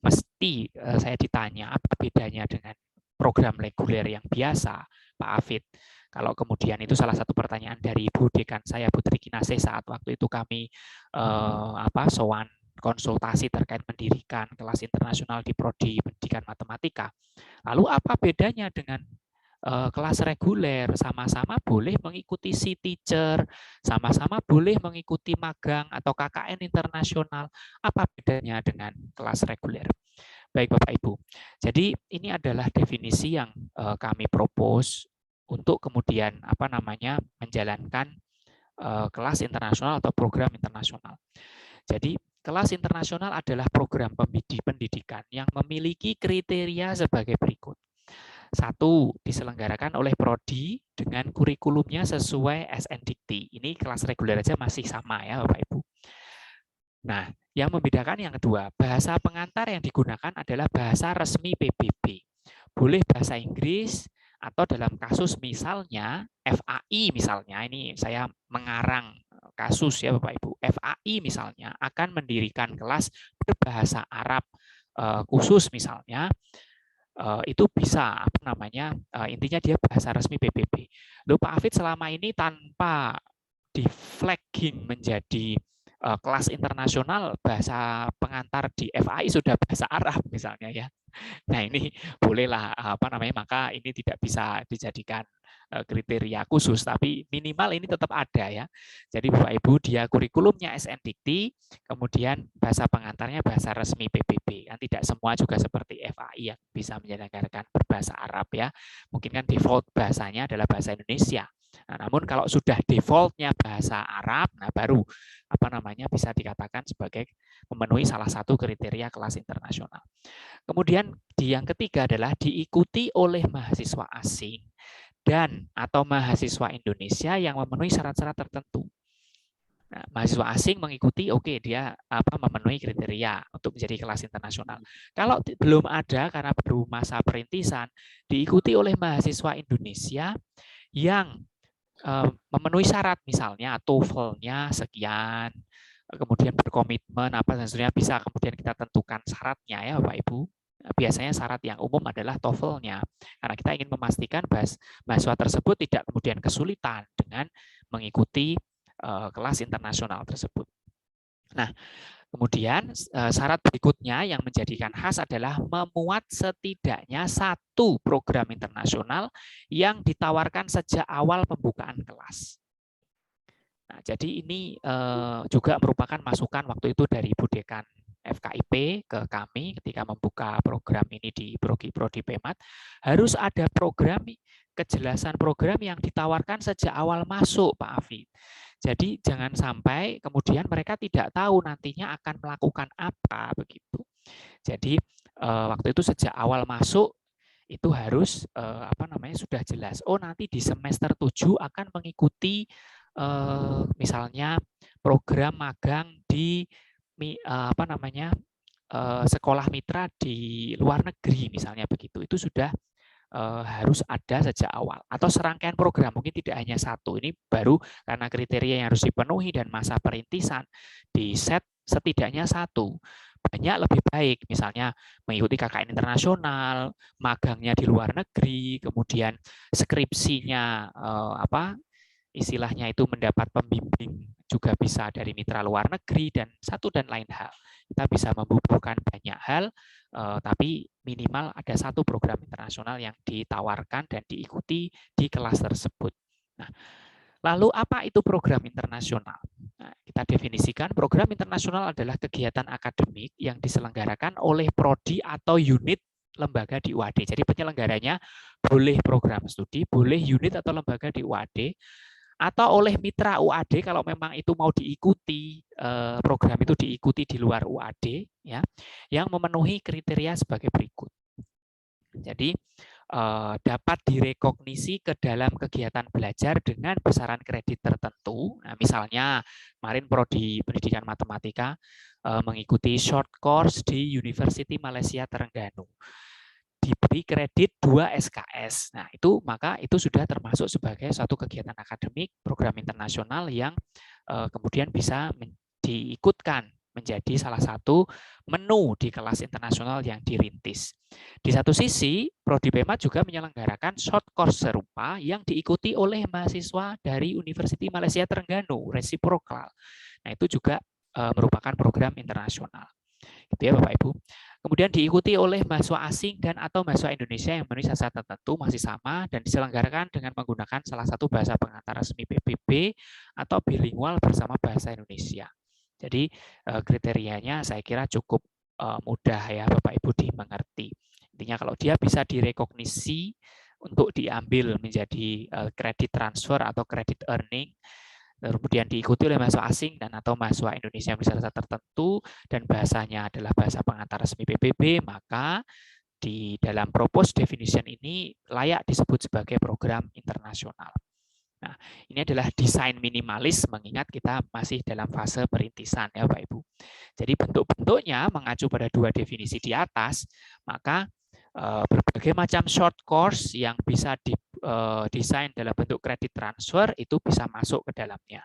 mesti saya ditanya apa bedanya dengan program reguler yang biasa, Pak Afid. Kalau kemudian itu salah satu pertanyaan dari Bu Dekan saya, Putri Kinasih, saat waktu itu kami sowan konsultasi terkait mendirikan kelas internasional di Prodi Pendidikan Matematika. Lalu apa bedanya dengan kelas reguler? Sama-sama boleh mengikuti si teacher, sama-sama boleh mengikuti magang atau KKN internasional. Apa bedanya dengan kelas reguler? Baik Bapak Ibu. Jadi ini adalah definisi yang kami propose untuk kemudian menjalankan kelas internasional atau program internasional. Jadi kelas internasional adalah program pendidikan yang memiliki kriteria sebagai berikut. 1, diselenggarakan oleh prodi dengan kurikulumnya sesuai SNDikti. Ini kelas reguler aja masih sama ya Bapak Ibu. Nah, yang membedakan yang kedua, bahasa pengantar yang digunakan adalah bahasa resmi PBB. Boleh bahasa Inggris, atau dalam kasus misalnya FAI misalnya, ini saya mengarang kasus ya Bapak Ibu, FAI misalnya akan mendirikan kelas berbahasa Arab khusus misalnya, itu bisa intinya dia bahasa resmi PBB. Lalu Pak Afid selama ini tanpa di flagging menjadi kelas internasional, bahasa pengantar di FAI sudah bahasa Arab misalnya ya. Nah ini bolehlah maka ini tidak bisa dijadikan kriteria khusus, tapi minimal ini tetap ada ya. Jadi Bapak Ibu dia kurikulumnya SNDikti, kemudian bahasa pengantarnya bahasa resmi PBB. Kan tidak semua juga seperti FAI yang bisa menyelenggarakan berbahasa Arab ya. Mungkin kan default bahasanya adalah bahasa Indonesia. Nah, namun kalau sudah defaultnya bahasa Arab, nah baru bisa dikatakan sebagai memenuhi salah satu kriteria kelas internasional. Kemudian yang ketiga adalah diikuti oleh mahasiswa asing dan atau mahasiswa Indonesia yang memenuhi syarat-syarat tertentu. Nah, mahasiswa asing mengikuti, dia memenuhi kriteria untuk menjadi kelas internasional. Kalau belum ada karena baru masa perintisan, diikuti oleh mahasiswa Indonesia yang memenuhi syarat, misalnya TOEFL-nya sekian, kemudian berkomitmen dan seterusnya, bisa kemudian kita tentukan syaratnya ya Bapak Ibu. Biasanya syarat yang umum adalah TOEFL-nya, karena kita ingin memastikan mahasiswa tersebut tidak kemudian kesulitan dengan mengikuti kelas internasional tersebut. Nah, kemudian syarat berikutnya yang menjadikan khas adalah memuat setidaknya 1 program internasional yang ditawarkan sejak awal pembukaan kelas. Nah, jadi ini juga merupakan masukan waktu itu dari Bu Dekan FKIP ke kami ketika membuka program ini di Prodi Pemat, harus ada program, kejelasan program yang ditawarkan sejak awal masuk Pak Afid. Jadi jangan sampai kemudian mereka tidak tahu nantinya akan melakukan apa begitu. Jadi waktu itu sejak awal masuk itu harus sudah jelas. Oh, nanti di semester 7 akan mengikuti misalnya program magang di sekolah mitra di luar negeri misalnya begitu. Itu sudah harus ada sejak awal, atau serangkaian program, mungkin tidak hanya satu. Ini baru karena kriteria yang harus dipenuhi dan masa perintisan di set setidaknya satu. Banyak lebih baik, misalnya mengikuti KKN internasional, magangnya di luar negeri, kemudian skripsinya istilahnya itu mendapat pembimbing juga bisa dari mitra luar negeri, dan satu dan lain hal. Kita bisa membubuhkan banyak hal, tapi minimal ada satu program internasional yang ditawarkan dan diikuti di kelas tersebut. Nah, lalu apa itu program internasional? Nah, kita definisikan program internasional adalah kegiatan akademik yang diselenggarakan oleh prodi atau unit lembaga di UAD. Jadi penyelenggaranya boleh program studi, boleh unit atau lembaga di UAD, atau oleh mitra UAD kalau memang itu mau diikuti, program itu diikuti di luar UAD, ya, yang memenuhi kriteria sebagai berikut. Jadi dapat direkognisi ke dalam kegiatan belajar dengan besaran kredit tertentu. Nah, misalnya kemarin prodi Pendidikan Matematika mengikuti short course di University Malaysia Terengganu, diberi kredit 2 SKS. Nah, maka itu sudah termasuk sebagai suatu kegiatan akademik program internasional yang kemudian bisa diikutkan menjadi salah satu menu di kelas internasional yang dirintis. Di satu sisi, Prodi PEMA juga menyelenggarakan short course serupa yang diikuti oleh mahasiswa dari University Malaysia Terengganu, resiprokal. Nah, itu juga merupakan program internasional. Gitu ya, Bapak Ibu. Kemudian diikuti oleh mahasiswa asing dan atau mahasiswa Indonesia yang memenuhi syarat tertentu masih sama dan diselenggarakan dengan menggunakan salah satu bahasa pengantar resmi PBB atau bilingual bersama bahasa Indonesia. Jadi kriterianya saya kira cukup mudah ya Bapak Ibu dimengerti. Intinya kalau dia bisa direkognisi untuk diambil menjadi kredit transfer atau kredit earning, kemudian diikuti oleh mahasiswa asing dan atau mahasiswa Indonesia yang syarat tertentu dan bahasanya adalah bahasa pengantar resmi PBB, maka di dalam proposed definition ini layak disebut sebagai program internasional. Nah, ini adalah desain minimalis mengingat kita masih dalam fase perintisan ya Bapak Ibu. Jadi bentuk-bentuknya mengacu pada dua definisi di atas, maka berbagai macam short course yang bisa didesain dalam bentuk kredit transfer itu bisa masuk ke dalamnya.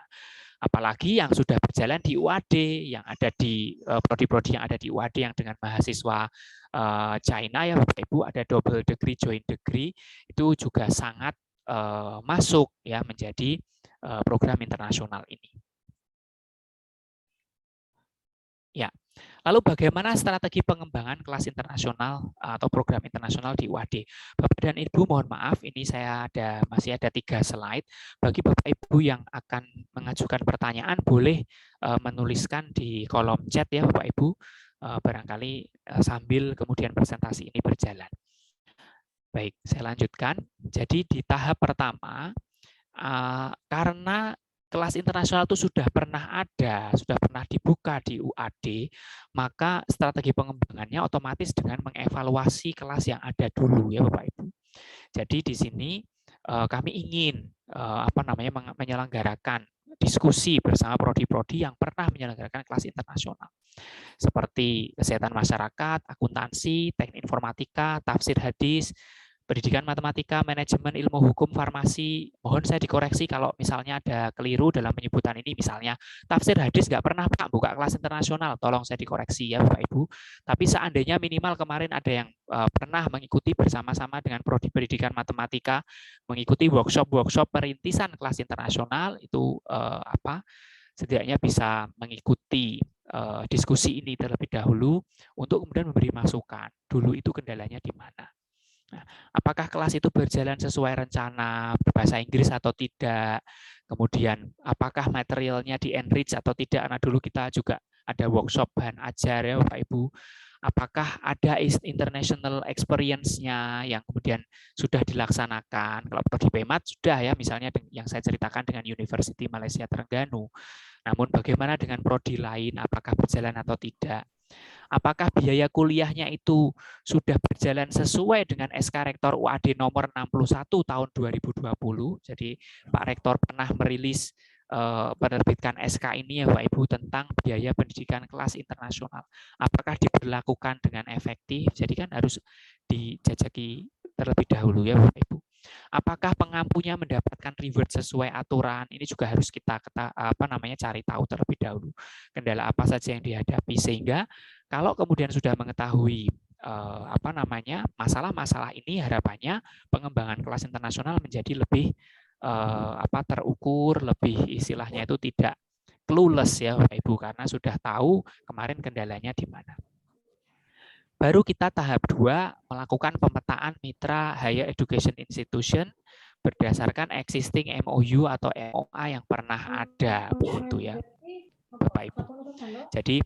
Apalagi yang sudah berjalan di UAD, yang ada di prodi-prodi yang ada di UAD yang dengan mahasiswa China ya Bapak Ibu, ada double degree, joint degree, itu juga sangat masuk ya menjadi program internasional ini. Ya. Lalu bagaimana strategi pengembangan kelas internasional atau program internasional di UAD? Bapak dan Ibu mohon maaf, ini saya masih ada 3 slide. Bagi Bapak Ibu yang akan mengajukan pertanyaan boleh menuliskan di kolom chat ya Bapak Ibu, barangkali sambil kemudian presentasi ini berjalan. Baik, saya lanjutkan. Jadi di tahap pertama, karena kelas internasional itu sudah pernah ada, sudah pernah dibuka di UAD, maka strategi pengembangannya otomatis dengan mengevaluasi kelas yang ada dulu ya Bapak Ibu. Jadi di sini kami ingin menyelenggarakan diskusi bersama prodi-prodi yang pernah menyelenggarakan kelas internasional. Seperti kesehatan masyarakat, akuntansi, teknik informatika, tafsir hadis, pendidikan matematika, manajemen, ilmu hukum, farmasi. Mohon saya dikoreksi kalau misalnya ada keliru dalam penyebutan ini. Misalnya tafsir hadis nggak pernah Pak buka kelas internasional, tolong saya dikoreksi ya Bapak Ibu. Tapi seandainya minimal kemarin ada yang pernah mengikuti bersama-sama dengan prodi pendidikan matematika, mengikuti workshop perintisan kelas internasional, itu setidaknya bisa mengikuti diskusi ini terlebih dahulu untuk kemudian memberi masukan. Dulu itu kendalanya di mana? Nah, apakah kelas itu berjalan sesuai rencana, berbahasa Inggris atau tidak? Kemudian apakah materialnya di enrich atau tidak? Karena dulu kita juga ada workshop bahan ajar ya Bapak Ibu. apakah ada international experience-nya yang kemudian sudah dilaksanakan. Kalau prodi PMAT sudah ya, misalnya yang saya ceritakan dengan University Malaysia Terengganu. Namun bagaimana dengan prodi lain, apakah berjalan atau tidak? Apakah biaya kuliahnya itu sudah berjalan sesuai dengan SK Rektor UAD nomor 61 tahun 2020. Jadi Pak Rektor pernah merilis menerbitkan SK ini ya Bapak Ibu tentang biaya pendidikan kelas internasional. Apakah diberlakukan dengan efektif? Jadi kan harus dijajaki terlebih dahulu ya Bapak Ibu. Apakah pengampunya mendapatkan reward sesuai aturan? Ini juga harus kita cari tahu terlebih dahulu. Kendala apa saja yang dihadapi sehingga kalau kemudian sudah mengetahui masalah-masalah ini, harapannya pengembangan kelas internasional menjadi lebih terukur, lebih istilahnya itu tidak clueless ya Bapak Ibu, karena sudah tahu kemarin kendalanya di mana. Baru kita tahap 2 melakukan pemetaan mitra higher education institution berdasarkan existing MOU atau MOA yang pernah ada begitu ya Bapak Ibu. Jadi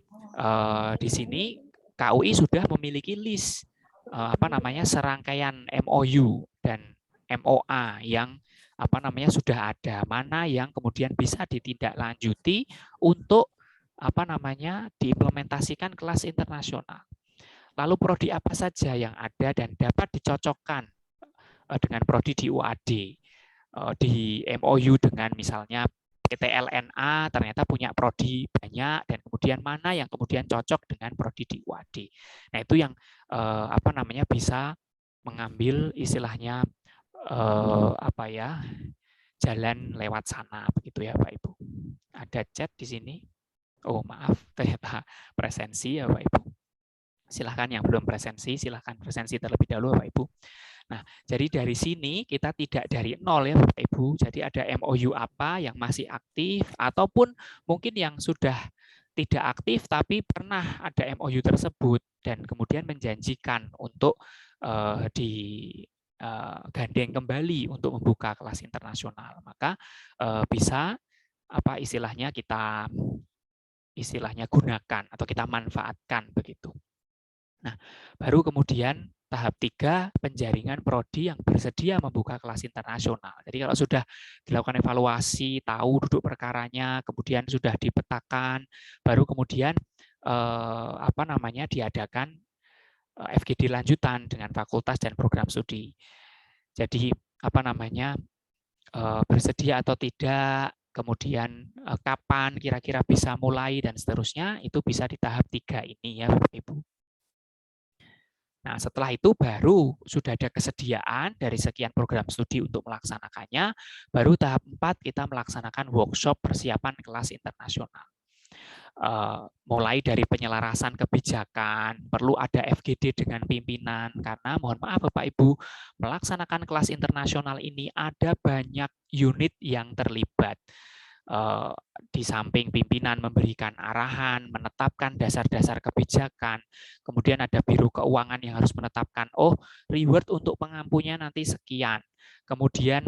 di sini KUI sudah memiliki list serangkaian MOU dan MOA yang sudah ada, mana yang kemudian bisa ditindaklanjuti untuk diimplementasikan kelas internasional. Lalu prodi apa saja yang ada dan dapat dicocokkan dengan prodi di UAD, di MOU dengan misalnya PT LNA ternyata punya prodi banyak dan kemudian mana yang kemudian cocok dengan prodi di UAD. Nah itu yang bisa mengambil istilahnya jalan lewat sana begitu ya Pak Ibu. Ada chat di sini. Oh maaf, ternyata presensi ya Pak Ibu. Silahkan yang belum presensi, silahkan presensi terlebih dahulu Bapak Ibu. Nah, jadi dari sini kita tidak dari nol ya Bapak Ibu. Jadi ada MOU apa yang masih aktif ataupun mungkin yang sudah tidak aktif tapi pernah ada MOU tersebut dan kemudian menjanjikan untuk digandeng kembali untuk membuka kelas internasional. Maka bisa kita gunakan atau kita manfaatkan begitu. Nah, baru kemudian tahap 3 penjaringan prodi yang bersedia membuka kelas internasional. Jadi kalau sudah dilakukan evaluasi, tahu duduk perkaranya, kemudian sudah dipetakan, baru kemudian diadakan FGD lanjutan dengan fakultas dan program studi. Jadi bersedia atau tidak, kemudian kapan kira-kira bisa mulai dan seterusnya, itu bisa di tahap 3 ini ya Bapak Ibu. Nah, setelah itu baru sudah ada kesediaan dari sekian program studi untuk melaksanakannya, baru tahap 4 kita melaksanakan workshop persiapan kelas internasional. Mulai dari penyelarasan kebijakan, perlu ada FGD dengan pimpinan, karena mohon maaf Bapak Ibu, melaksanakan kelas internasional ini ada banyak unit yang terlibat. Di samping pimpinan memberikan arahan, menetapkan dasar-dasar kebijakan, kemudian ada Biro Keuangan yang harus menetapkan, reward untuk pengampunya nanti sekian. Kemudian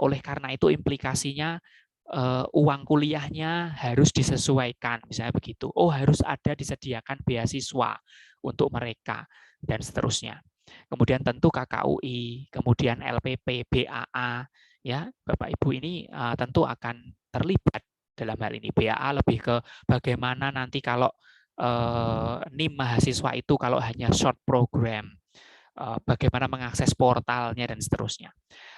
oleh karena itu implikasinya uang kuliahnya harus disesuaikan, misalnya begitu. Harus ada disediakan beasiswa untuk mereka dan seterusnya. Kemudian tentu KKUI, kemudian LPP, BAA, ya Bapak Ibu ini tentu akan terlibat dalam hal ini. BAA lebih ke bagaimana nanti kalau NIM mahasiswa itu kalau hanya short program, bagaimana mengakses portalnya dan seterusnya.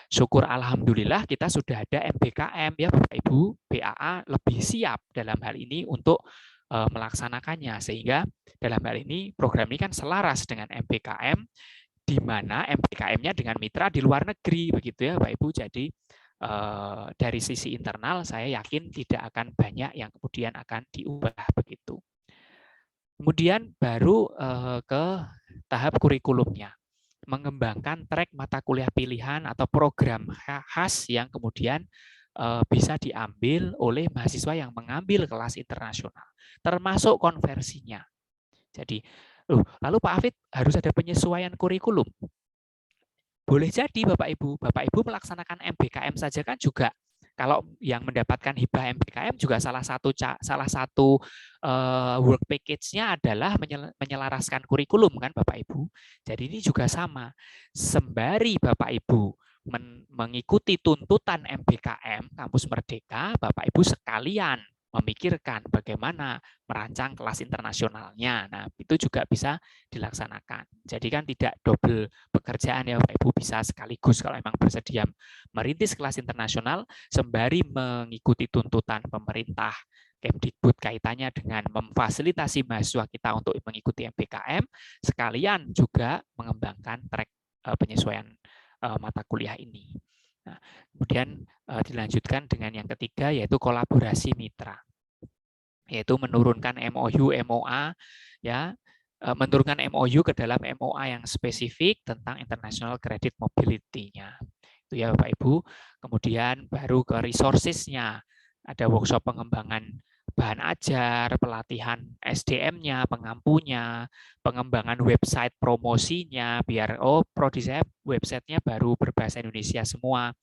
Syukur alhamdulillah kita sudah ada MBKM ya Bapak Ibu, BAA lebih siap dalam hal ini untuk melaksanakannya, sehingga dalam hal ini program ini kan selaras dengan MBKM, di mana MBKM-nya dengan mitra di luar negeri begitu ya Bapak Ibu. Jadi dari sisi internal saya yakin tidak akan banyak yang kemudian akan diubah begitu. Kemudian baru ke tahap kurikulumnya, mengembangkan track mata kuliah pilihan atau program khas yang kemudian bisa diambil oleh mahasiswa yang mengambil kelas internasional, termasuk konversinya. Jadi, lalu Pak Afid harus ada penyesuaian kurikulum. Boleh jadi Bapak Ibu melaksanakan MBKM saja kan juga Kalau yang mendapatkan hibah MBKM juga salah satu work package-nya adalah menyelaraskan kurikulum kan Bapak Ibu. Jadi ini juga sama. Sembari Bapak Ibu mengikuti tuntutan MBKM Kampus Merdeka, Bapak Ibu sekalian memikirkan bagaimana merancang kelas internasionalnya. Nah, itu juga bisa dilaksanakan. Jadi kan tidak double pekerjaan ya Bapak Ibu, bisa sekaligus kalau memang bersedia merintis kelas internasional sembari mengikuti tuntutan pemerintah Kemdikbud kaitannya dengan memfasilitasi mahasiswa kita untuk mengikuti MBKM, sekalian juga mengembangkan track penyesuaian mata kuliah ini. Nah, kemudian dilanjutkan dengan yang ketiga yaitu kolaborasi mitra, yaitu menurunkan MOU, MOA, ya, menurunkan MOU ke dalam MOA yang spesifik tentang international credit mobility-nya. Itu ya Bapak Ibu. Kemudian baru ke resources-nya, ada workshop pengembangan bahan ajar, pelatihan SDM-nya, pengampunya, pengembangan website promosinya, biar prodi saya websitenya baru berbahasa Indonesia semua,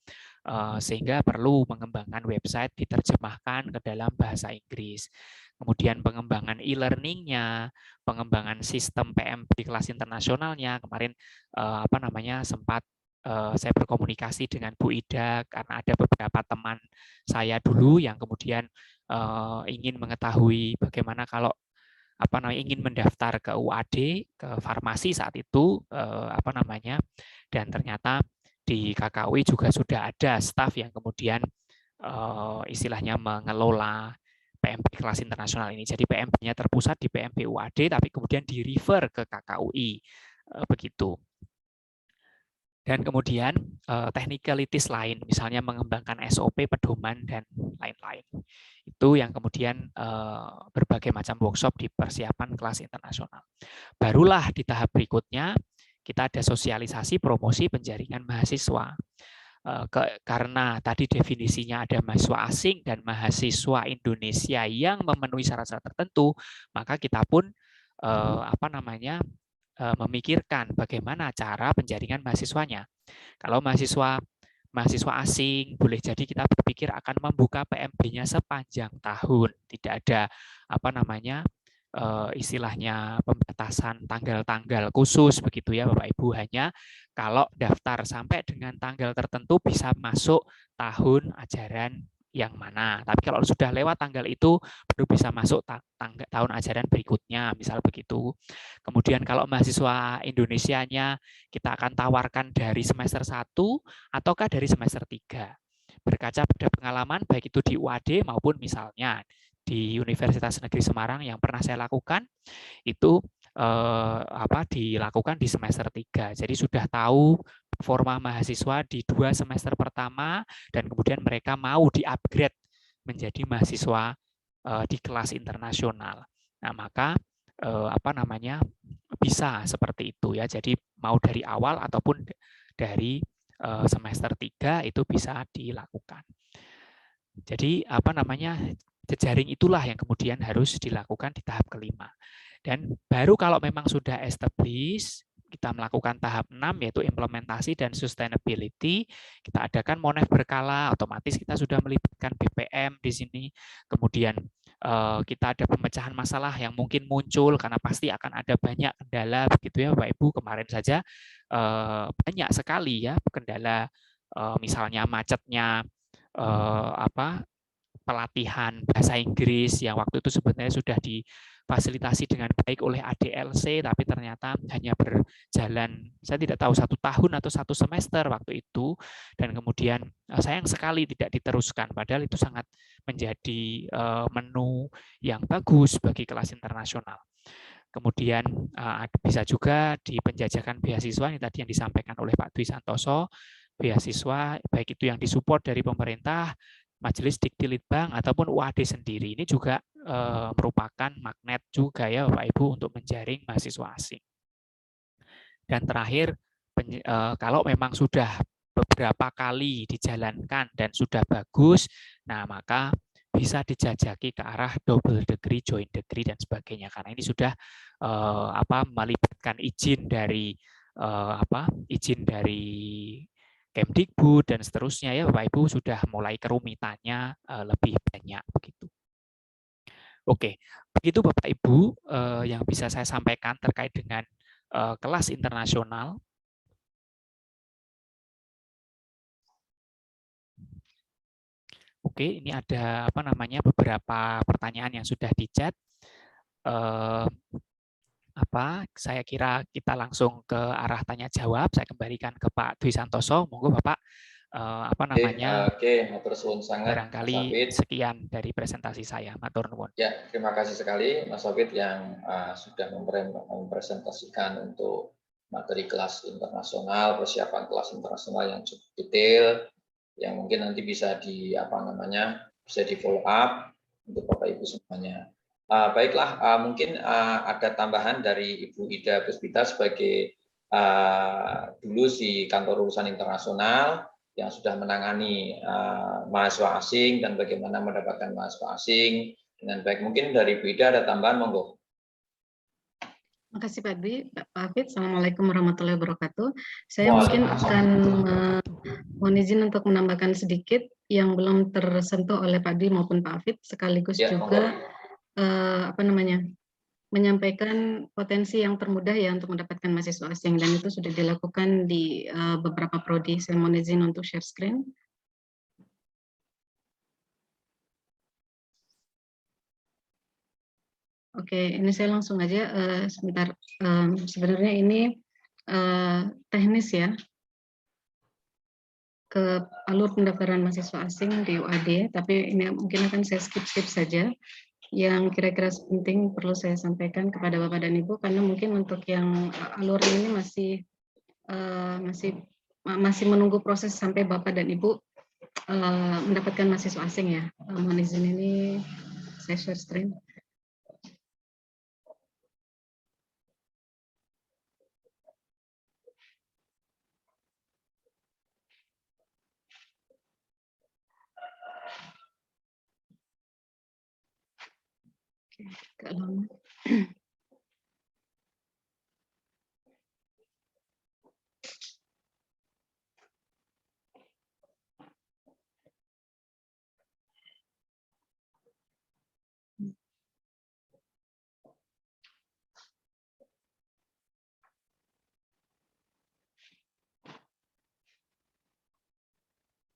sehingga perlu mengembangkan website diterjemahkan ke dalam bahasa Inggris. Kemudian pengembangan e-learning-nya, pengembangan sistem PM di kelas internasionalnya. Kemarin sempat saya berkomunikasi dengan Bu Ida karena ada beberapa teman saya dulu yang kemudian ingin mengetahui bagaimana kalau ingin mendaftar ke UAD, ke farmasi saat itu dan ternyata di KKUI juga sudah ada staf yang kemudian istilahnya mengelola PMP kelas internasional ini. Jadi PMP-nya terpusat di PMP UAD, tapi kemudian di-refer ke KKUI, begitu. Dan kemudian technicalities lain, misalnya mengembangkan SOP, pedoman, dan lain-lain. Itu yang kemudian berbagai macam workshop di persiapan kelas internasional. Barulah di tahap berikutnya, kita ada sosialisasi promosi penjaringan mahasiswa. Karena tadi definisinya ada mahasiswa asing dan mahasiswa Indonesia yang memenuhi syarat-syarat tertentu, maka kita pun memikirkan bagaimana cara penjaringan mahasiswanya. Kalau mahasiswa asing, boleh jadi kita berpikir akan membuka PMB-nya sepanjang tahun, tidak ada istilahnya pembatasan tanggal-tanggal khusus begitu ya Bapak Ibu, hanya kalau daftar sampai dengan tanggal tertentu bisa masuk tahun ajaran yang mana. Tapi kalau sudah lewat tanggal itu baru bisa masuk tahun ajaran berikutnya, misal begitu. Kemudian kalau mahasiswa Indonesianya kita akan tawarkan dari semester 1 ataukah dari semester 3. Berkaca pada pengalaman baik itu di UAD maupun misalnya di Universitas Negeri Semarang yang pernah saya lakukan itu dilakukan di semester 3. Jadi sudah tahu performa mahasiswa di 2 semester pertama dan kemudian mereka mau di-upgrade menjadi mahasiswa di kelas internasional. Nah, maka bisa seperti itu ya. Jadi mau dari awal ataupun dari semester 3 itu bisa dilakukan. Jadi jejaring itulah yang kemudian harus dilakukan di tahap kelima. Dan baru kalau memang sudah established, kita melakukan tahap 6 yaitu implementasi dan sustainability. Kita adakan monef berkala, otomatis kita sudah melibatkan BPM di sini. Kemudian kita ada pemecahan masalah yang mungkin muncul karena pasti akan ada banyak kendala begitu ya Bapak Ibu. Kemarin saja banyak sekali ya kendala, misalnya macetnya pelatihan bahasa Inggris yang waktu itu sebenarnya sudah difasilitasi dengan baik oleh ADLC, tapi ternyata hanya berjalan, saya tidak tahu 1 tahun atau 1 semester waktu itu, dan kemudian sayang sekali tidak diteruskan, padahal itu sangat menjadi menu yang bagus bagi kelas internasional. Kemudian bisa juga di penjajakan beasiswa, ini tadi yang disampaikan oleh Pak Dwi Santoso, beasiswa baik itu yang disupport dari pemerintah, Majelis Diktilitbang ataupun UAD sendiri, ini juga merupakan magnet juga ya Bapak Ibu untuk menjaring mahasiswa asing. Dan terakhir, kalau memang sudah beberapa kali dijalankan dan sudah bagus, nah maka bisa dijajaki ke arah double degree, joint degree dan sebagainya, karena ini sudah melibatkan izin dari Kemdikbud dan seterusnya ya Bapak Ibu sudah mulai kerumitannya lebih banyak begitu. Oke, begitu Bapak Ibu yang bisa saya sampaikan terkait dengan kelas internasional. Oke, ini ada beberapa pertanyaan yang sudah di chat. Saya kira kita langsung ke arah tanya jawab. Saya kembalikan ke Pak Dwi Santoso. Monggo Bapak Oke, matur suwun sangat Mas barangkali Hafid. sekian dari presentasi saya. Matur nuwun. Ya, terima kasih sekali Mas Hafid yang sudah mempresentasikan untuk materi kelas internasional, persiapan kelas internasional yang cukup detail, yang mungkin nanti bisa bisa di follow up untuk Bapak Ibu semuanya. Baiklah, mungkin ada tambahan dari Ibu Ida Puspita sebagai dulu di kantor urusan internasional yang sudah menangani mahasiswa asing dan bagaimana mendapatkan mahasiswa asing dengan baik. Mungkin dari Bu Ida ada tambahan, monggo. Terima kasih Pak Dwi, Pak Hafid. Assalamualaikum warahmatullahi wabarakatuh. Saya mungkin akan mohon izin untuk menambahkan sedikit yang belum tersentuh oleh Pak Dwi maupun Pak Hafid, sekaligus Ya, juga menyampaikan potensi yang termudah ya untuk mendapatkan mahasiswa asing, dan itu sudah dilakukan di beberapa prodi. Saya mohon izin untuk share screen. Oke, ini saya langsung aja sebentar. Sebenarnya ini teknis ya, ke alur pendaftaran mahasiswa asing di UAD, tapi ini mungkin akan saya skip saja. Yang kira-kira penting perlu saya sampaikan kepada Bapak dan Ibu, karena mungkin untuk yang alur ini masih menunggu proses sampai Bapak dan Ibu mendapatkan mahasiswa asing ya. Mohon izin ini saya share screen. Agak lama.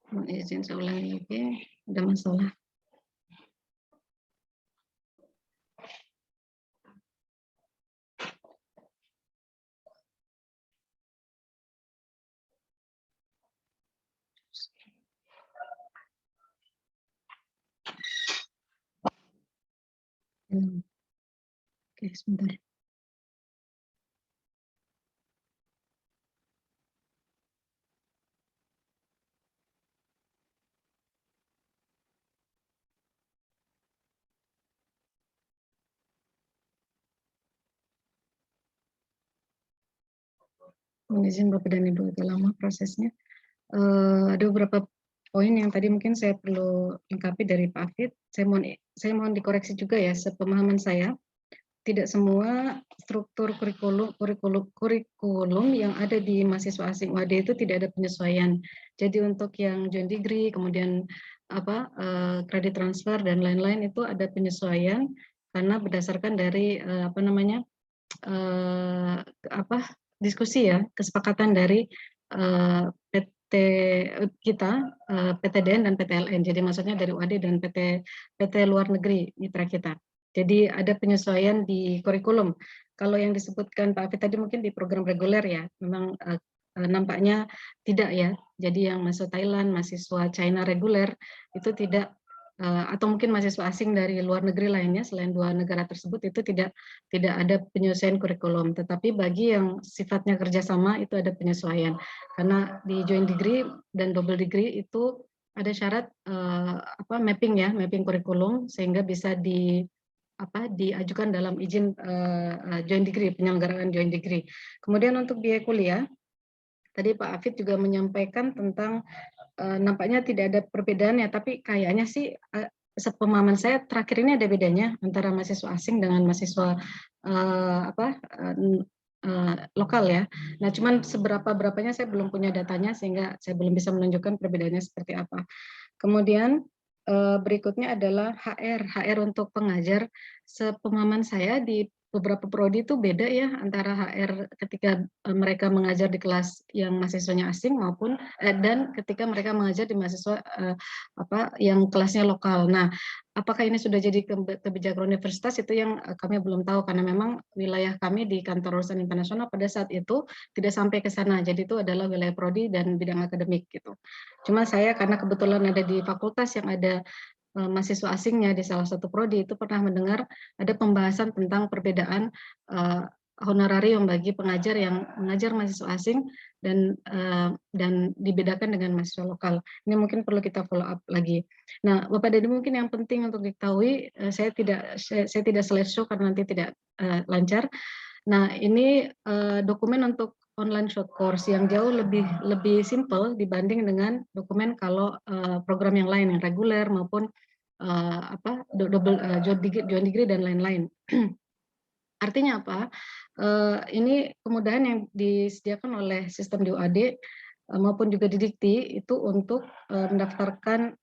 Mohon izin saya ulangi lagi, ada masalah. Oke, sebentar. Mohon izin Bapak dan Ibu, agak lama prosesnya. Ada beberapa poin yang tadi mungkin saya perlu lengkapi dari Pak Hafid. Saya mohon dikoreksi juga ya, sepemahaman saya. Tidak semua struktur kurikulum yang ada di mahasiswa asing UAD itu tidak ada penyesuaian. Jadi untuk yang joint degree, kemudian kredit transfer dan lain-lain itu ada penyesuaian karena berdasarkan dari diskusi ya, kesepakatan dari PT kita, PTDN dan PTLN. Jadi maksudnya dari UAD dan PT luar negeri mitra kita. Jadi ada penyesuaian di kurikulum. Kalau yang disebutkan Pak Hafid tadi mungkin di program reguler ya, memang nampaknya tidak ya. Jadi yang masuk Thailand, mahasiswa China reguler itu tidak, atau mungkin mahasiswa asing dari luar negeri lainnya selain dua negara tersebut itu tidak ada penyesuaian kurikulum. Tetapi bagi yang sifatnya kerjasama itu ada penyesuaian. Karena di joint degree dan double degree itu ada syarat mapping kurikulum sehingga bisa diajukan dalam izin joint degree, penyelenggaraan joint degree. Kemudian untuk biaya kuliah, tadi Pak Hafid juga menyampaikan tentang nampaknya tidak ada perbedaannya, tapi kayaknya sih sepemahaman saya terakhir ini ada bedanya antara mahasiswa asing dengan mahasiswa lokal ya. Nah, cuman berapanya saya belum punya datanya sehingga saya belum bisa menunjukkan perbedaannya seperti apa. Kemudian berikutnya adalah HR untuk pengajar. Sepemahaman saya di beberapa prodi itu beda ya antara HR ketika mereka mengajar di kelas yang mahasiswanya asing maupun dan ketika mereka mengajar di mahasiswa yang kelasnya lokal. Nah, apakah ini sudah jadi kebijakan universitas itu yang kami belum tahu karena memang wilayah kami di kantor urusan internasional pada saat itu tidak sampai ke sana. Jadi itu adalah wilayah prodi dan bidang akademik gitu. Cuma saya karena kebetulan ada di fakultas yang ada mahasiswa asingnya di salah satu prodi itu pernah mendengar ada pembahasan tentang perbedaan honorarium bagi pengajar yang mengajar mahasiswa asing dan dibedakan dengan mahasiswa lokal. Ini mungkin perlu kita follow up lagi. Nah, Bapak Dedi mungkin yang penting untuk diketahui, saya tidak slideshow karena nanti tidak lancar. Nah, ini dokumen untuk online short course yang jauh lebih simple dibanding dengan dokumen kalau program yang lain yang reguler maupun joint degree dan lain-lain. Artinya apa? Ini kemudahan yang disediakan oleh sistem di UAD maupun juga di Dikti itu untuk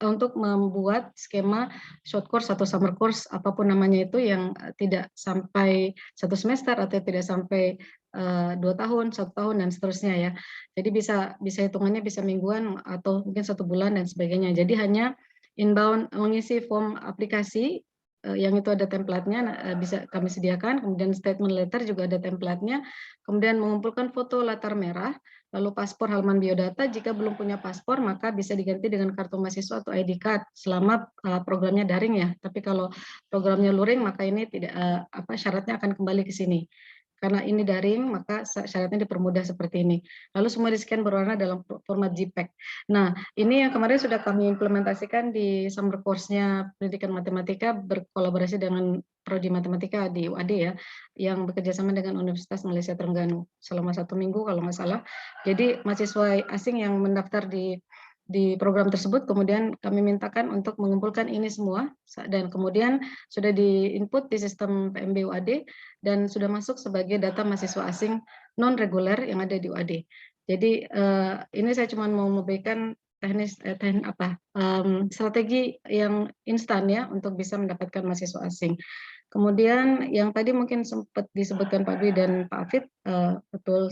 untuk membuat skema short course atau summer course apapun namanya itu yang tidak sampai 1 semester atau tidak sampai 2 tahun, 1 tahun dan seterusnya ya. Jadi bisa hitungannya bisa mingguan atau mungkin 1 bulan dan sebagainya. Jadi hanya inbound mengisi form aplikasi yang itu ada template-nya bisa kami sediakan, kemudian statement letter juga ada template-nya, kemudian mengumpulkan foto latar merah, lalu paspor halaman biodata, jika belum punya paspor maka bisa diganti dengan kartu mahasiswa atau ID card selama programnya daring ya, tapi kalau programnya luring maka ini tidak syaratnya akan kembali ke sini. Karena ini daring, maka syaratnya dipermudah seperti ini. Lalu semua di-scan berwarna dalam format JPEG. Nah, ini yang kemarin sudah kami implementasikan di summer course-nya Pendidikan Matematika berkolaborasi dengan Prodi Matematika di UAD ya, yang bekerjasama dengan Universitas Malaysia Terengganu selama 1 minggu kalau nggak salah. Jadi mahasiswa asing yang mendaftar di program tersebut kemudian kami mintakan untuk mengumpulkan ini semua dan kemudian sudah di-input di sistem PMB UAD dan sudah masuk sebagai data mahasiswa asing non reguler yang ada di UAD. Jadi ini saya cuma mau memberikan strategi yang instan ya untuk bisa mendapatkan mahasiswa asing. Kemudian yang tadi mungkin sempat disebutkan Pak Dwi dan Pak Afid betul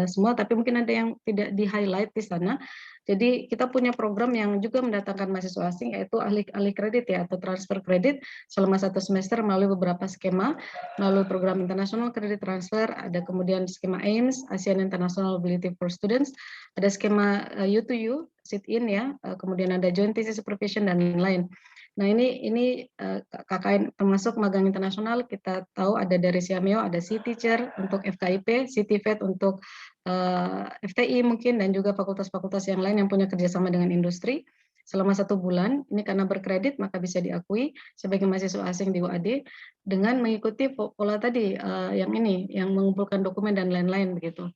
semua, tapi mungkin ada yang tidak di-highlight di sana. Jadi kita punya program yang juga mendatangkan mahasiswa asing yaitu alih kredit ya atau transfer kredit selama 1 semester melalui beberapa skema, melalui program internasional kredit transfer, ada kemudian skema AIMS, ASEAN International Mobility for Students, ada skema U2U, sit-in ya, kemudian ada joint thesis supervision dan lain-lain. Nah ini KKN termasuk magang internasional kita tahu ada dari Siameo, ada C-Teacher untuk FKIP, CTVET untuk FTI mungkin dan juga fakultas-fakultas yang lain yang punya kerjasama dengan industri selama 1 bulan. Ini karena berkredit maka bisa diakui sebagai mahasiswa asing di UAD dengan mengikuti pola tadi yang mengumpulkan dokumen dan lain-lain begitu.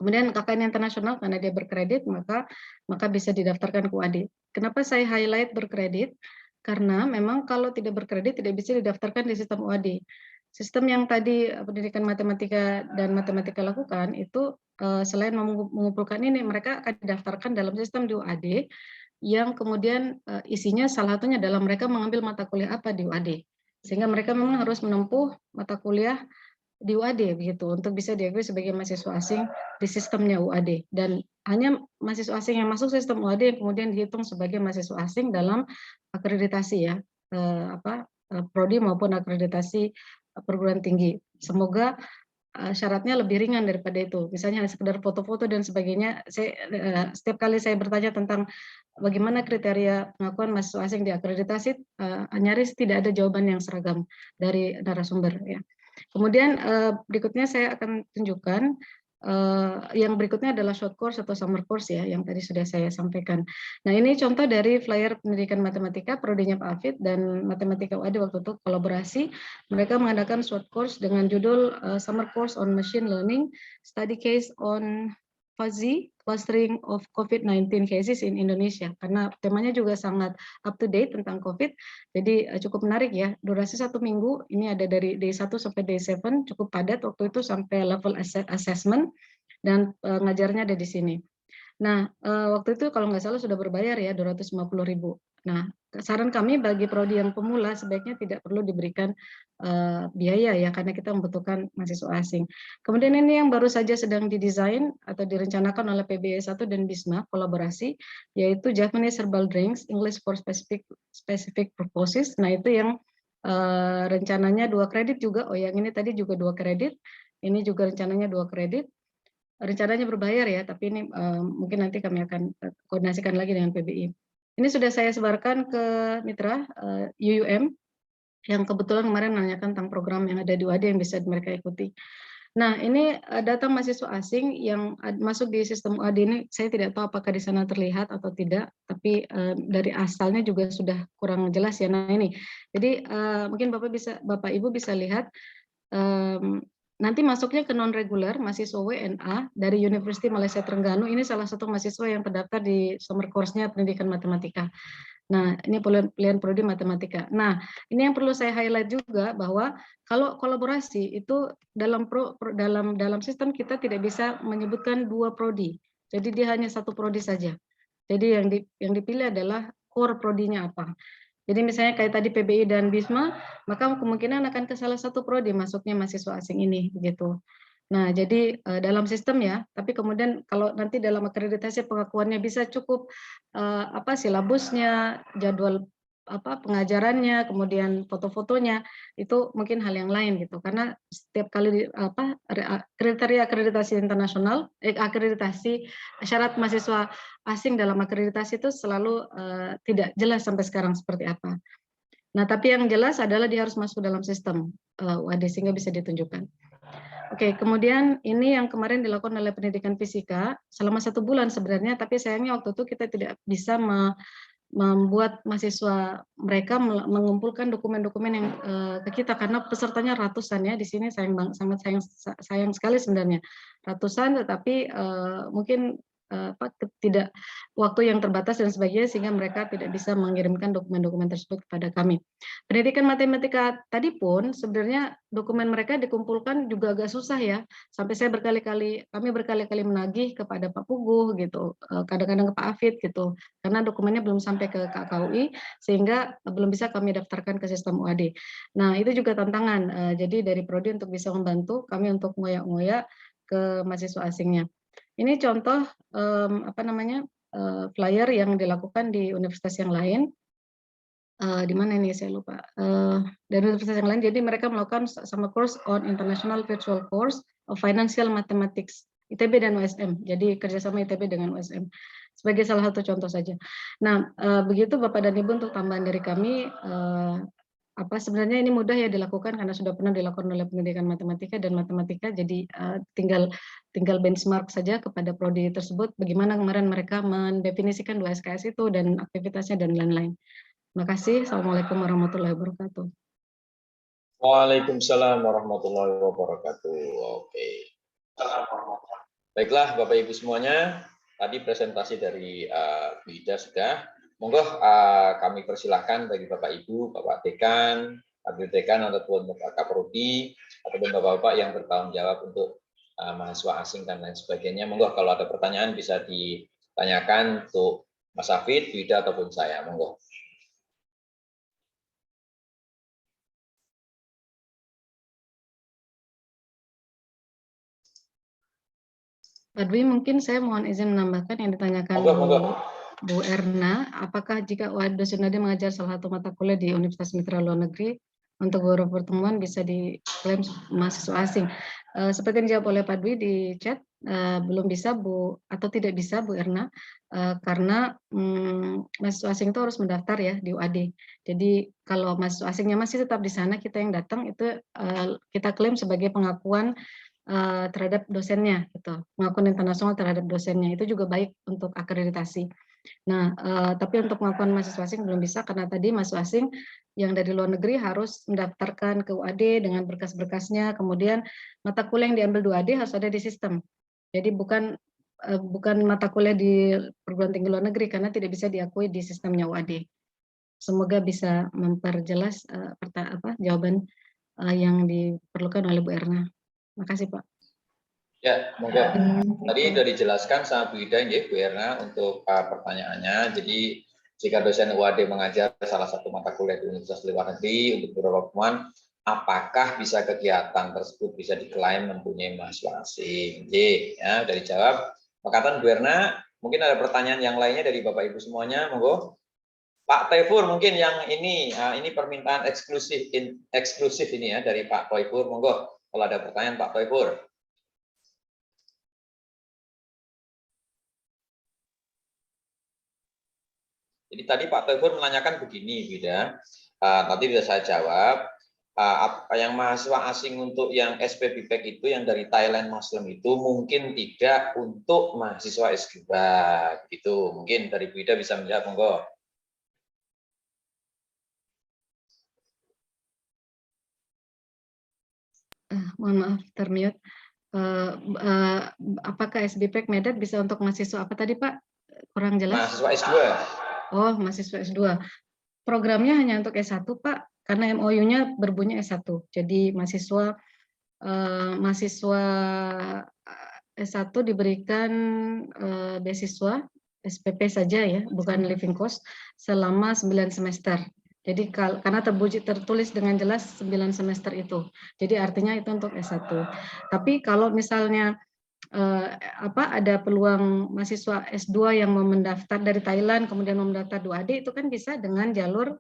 Kemudian KKN internasional karena dia berkredit maka bisa didaftarkan ke UAD. Kenapa saya highlight berkredit? Karena memang kalau tidak berkredit tidak bisa didaftarkan di sistem UAD. Sistem yang tadi Pendidikan Matematika dan Matematika lakukan itu selain mengumpulkan ini mereka akan didaftarkan dalam sistem di UAD yang kemudian isinya salah satunya adalah mereka mengambil mata kuliah apa di UAD. Sehingga mereka memang harus menempuh mata kuliah di UAD begitu untuk bisa diakui sebagai mahasiswa asing di sistemnya UAD dan hanya mahasiswa asing yang masuk sistem UAD yang kemudian dihitung sebagai mahasiswa asing dalam akreditasi ya prodi maupun akreditasi perguruan tinggi. Semoga syaratnya lebih ringan daripada itu. Misalnya hanya sekedar foto-foto dan sebagainya. Setiap kali saya bertanya tentang bagaimana kriteria pengakuan mahasiswa asing di akreditasi, nyaris tidak ada jawaban yang seragam dari narasumber ya. Kemudian berikutnya saya akan tunjukkan yang berikutnya adalah short course atau summer course ya yang tadi sudah saya sampaikan. Nah ini contoh dari flyer Pendidikan Matematika prodinya Pak Afid dan Matematika UAD waktu itu kolaborasi. Mereka mengadakan short course dengan judul Summer Course on Machine Learning, Study Case on fuzzy clustering of COVID-19 cases in Indonesia, karena temanya juga sangat up to date tentang COVID, jadi cukup menarik ya. Durasi 1 minggu, ini ada dari day 1 sampai day 7, cukup padat waktu itu sampai level assessment, dan ngajarnya ada di sini. Nah, waktu itu kalau nggak salah sudah berbayar ya 250.000. Nah, saran kami bagi prodi yang pemula sebaiknya tidak perlu diberikan biaya ya, karena kita membutuhkan mahasiswa asing. Kemudian ini yang baru saja sedang didesain atau direncanakan oleh PBE 1 dan BISMA kolaborasi, yaitu Japanese Herbal Drinks English for Specific Purposes. Nah, itu yang rencananya 2 kredit juga. Oh, yang ini tadi juga 2 kredit. Ini juga rencananya 2 kredit. Rencananya berbayar ya, tapi ini mungkin nanti kami akan koordinasikan lagi dengan PBI. Ini sudah saya sebarkan ke mitra UUM yang kebetulan kemarin menanyakan tentang program yang ada di UAD yang bisa mereka ikuti. Nah, ini data mahasiswa asing yang masuk di sistem UAD ini, saya tidak tahu apakah di sana terlihat atau tidak, tapi dari asalnya juga sudah kurang jelas ya. Nah ini, jadi mungkin Bapak Ibu bisa lihat. Nanti masuknya ke non-regular, mahasiswa WNA dari University Malaysia Terengganu, ini salah satu mahasiswa yang terdaftar di summer course-nya pendidikan matematika. Nah, ini pilihan prodi matematika. Nah, ini yang perlu saya highlight juga bahwa kalau kolaborasi itu dalam sistem kita tidak bisa menyebutkan 2 prodi. Jadi dia hanya 1 prodi saja. Jadi yang dipilih adalah core prodinya apa. Jadi misalnya kayak tadi PBI dan BISMA, maka kemungkinan akan ke salah satu prodi masuknya mahasiswa asing ini, begitu. Nah, jadi dalam sistem ya, tapi kemudian kalau nanti dalam akreditasi pengakuannya bisa cukup silabusnya, jadwal pengajarannya, kemudian foto-fotonya, itu mungkin hal yang lain gitu. Karena setiap kali kriteria akreditasi internasional, akreditasi syarat mahasiswa asing dalam akreditasi itu selalu tidak jelas sampai sekarang seperti apa. Nah, tapi yang jelas adalah dia harus masuk dalam sistem UAD sehingga bisa ditunjukkan. Oke, kemudian ini yang kemarin dilakukan oleh pendidikan fisika selama 1 bulan sebenarnya, tapi sayangnya waktu itu kita tidak bisa membuat mahasiswa mereka mengumpulkan dokumen-dokumen yang ke kita karena pesertanya ratusan ya. Di sini sangat sayang sekali sebenarnya ratusan, tetapi mungkin tidak waktu yang terbatas dan sebagainya sehingga mereka tidak bisa mengirimkan dokumen-dokumen tersebut kepada kami. Pendidikan matematika tadi pun sebenarnya dokumen mereka dikumpulkan juga agak susah ya. Sampai kami berkali-kali menagih kepada Pak Puguh gitu, kadang-kadang ke Pak Afid gitu. Karena dokumennya belum sampai ke KKUI sehingga belum bisa kami daftarkan ke sistem UAD. Nah, itu juga tantangan. Jadi dari prodi untuk bisa membantu kami untuk ngoyak-ngoyak ke mahasiswa asingnya. Ini contoh flyer yang dilakukan di universitas yang lain. Di mana ini saya lupa. Dari universitas yang lain, jadi mereka melakukan sama course on International Virtual Course of Financial Mathematics, ITB dan USM. Jadi kerjasama ITB dengan USM. Sebagai salah satu contoh saja. Nah, begitu Bapak dan Ibu untuk tambahan dari kami, sebenarnya ini mudah ya dilakukan karena sudah pernah dilakukan oleh pendidikan matematika dan matematika, jadi tinggal benchmark saja kepada prodi tersebut bagaimana kemarin mereka mendefinisikan 2 SKS itu dan aktivitasnya dan lain-lain. Terima kasih. Assalamualaikum warahmatullahi wabarakatuh. Waalaikumsalam warahmatullahi wabarakatuh. Oke. Baiklah Bapak Ibu semuanya, tadi presentasi dari Bu Ida sudah. Monggo kami persilahkan bagi Bapak Ibu, Bapak Dekan, Wakil Dekan ataupun Bapak Kaprodi ataupun Bapak-bapak yang bertanggung jawab untuk mahasiswa asing dan lain sebagainya. Monggo kalau ada pertanyaan bisa ditanyakan untuk Mas Hafid, Bu Ida ataupun saya. Monggo. Pak Dwi, mungkin saya mohon izin menambahkan yang ditanyakan Bu Erna, apakah jika dosen UAD mengajar salah satu mata kuliah di Universitas Mitra Luar Negeri untuk beberapa pertemuan bisa diklaim mahasiswa asing? Seperti yang dijawab oleh Pak Dwi di chat, belum bisa Bu, atau tidak bisa Bu Erna, karena mahasiswa asing itu harus mendaftar ya di UAD. Jadi kalau mahasiswa asingnya masih tetap di sana, kita yang datang itu kita klaim sebagai pengakuan terhadap dosennya, gitu. Pengakuan internasional terhadap dosennya itu juga baik untuk akreditasi. Nah, tapi untuk pengakuan mahasiswa asing belum bisa karena tadi mahasiswa asing yang dari luar negeri harus mendaftarkan ke UAD dengan berkas-berkasnya, kemudian mata kuliah yang diambil di UAD harus ada di sistem. Jadi bukan bukan mata kuliah di perguruan tinggi luar negeri karena tidak bisa diakui di sistemnya UAD. Semoga bisa memperjelas jawaban yang diperlukan oleh Bu Erna. Makasih Pak. Ya, monggo. Tadi sudah dijelaskan sama Bu Ida, ya, Bu Erna, untuk pertanyaannya. Jadi, jika dosen UAD mengajar salah satu mata kuliah di Universitas luar negeri untuk beberapa pengumuman, apakah bisa kegiatan tersebut bisa diklaim mempunyai mahasiswa asing? Jadi, ya, dari jawab. Makatan Bu Erna, mungkin ada pertanyaan yang lainnya dari Bapak Ibu semuanya, monggo. Pak Taifur mungkin yang ini permintaan eksklusif ini ya dari Pak Taifur, monggo. Kalau ada pertanyaan Pak Taifur. Jadi tadi Pak Taifur menanyakan begini, Bida. Nanti bisa saya jawab. Apa yang mahasiswa asing untuk yang SPBPEK itu yang dari Thailand Muslim itu mungkin tidak untuk mahasiswa S2 gitu. Mungkin dari Bida bisa menjawab, monggo. Mohon maaf termute. Apakah SBPEK Medan bisa untuk mahasiswa apa tadi Pak? Kurang jelas. Mahasiswa S2. Oh, mahasiswa S2. Programnya hanya untuk S1 Pak, karena MOU-nya berbunyi S1. Jadi mahasiswa S1 diberikan beasiswa SPP saja ya, bukan living cost selama 9 semester. Jadi karena tertulis dengan jelas 9 semester itu. Jadi artinya itu untuk S1. Tapi kalau misalnya ada peluang mahasiswa S2 yang mau mendaftar dari Thailand kemudian mau mendaftar UAD itu kan bisa dengan jalur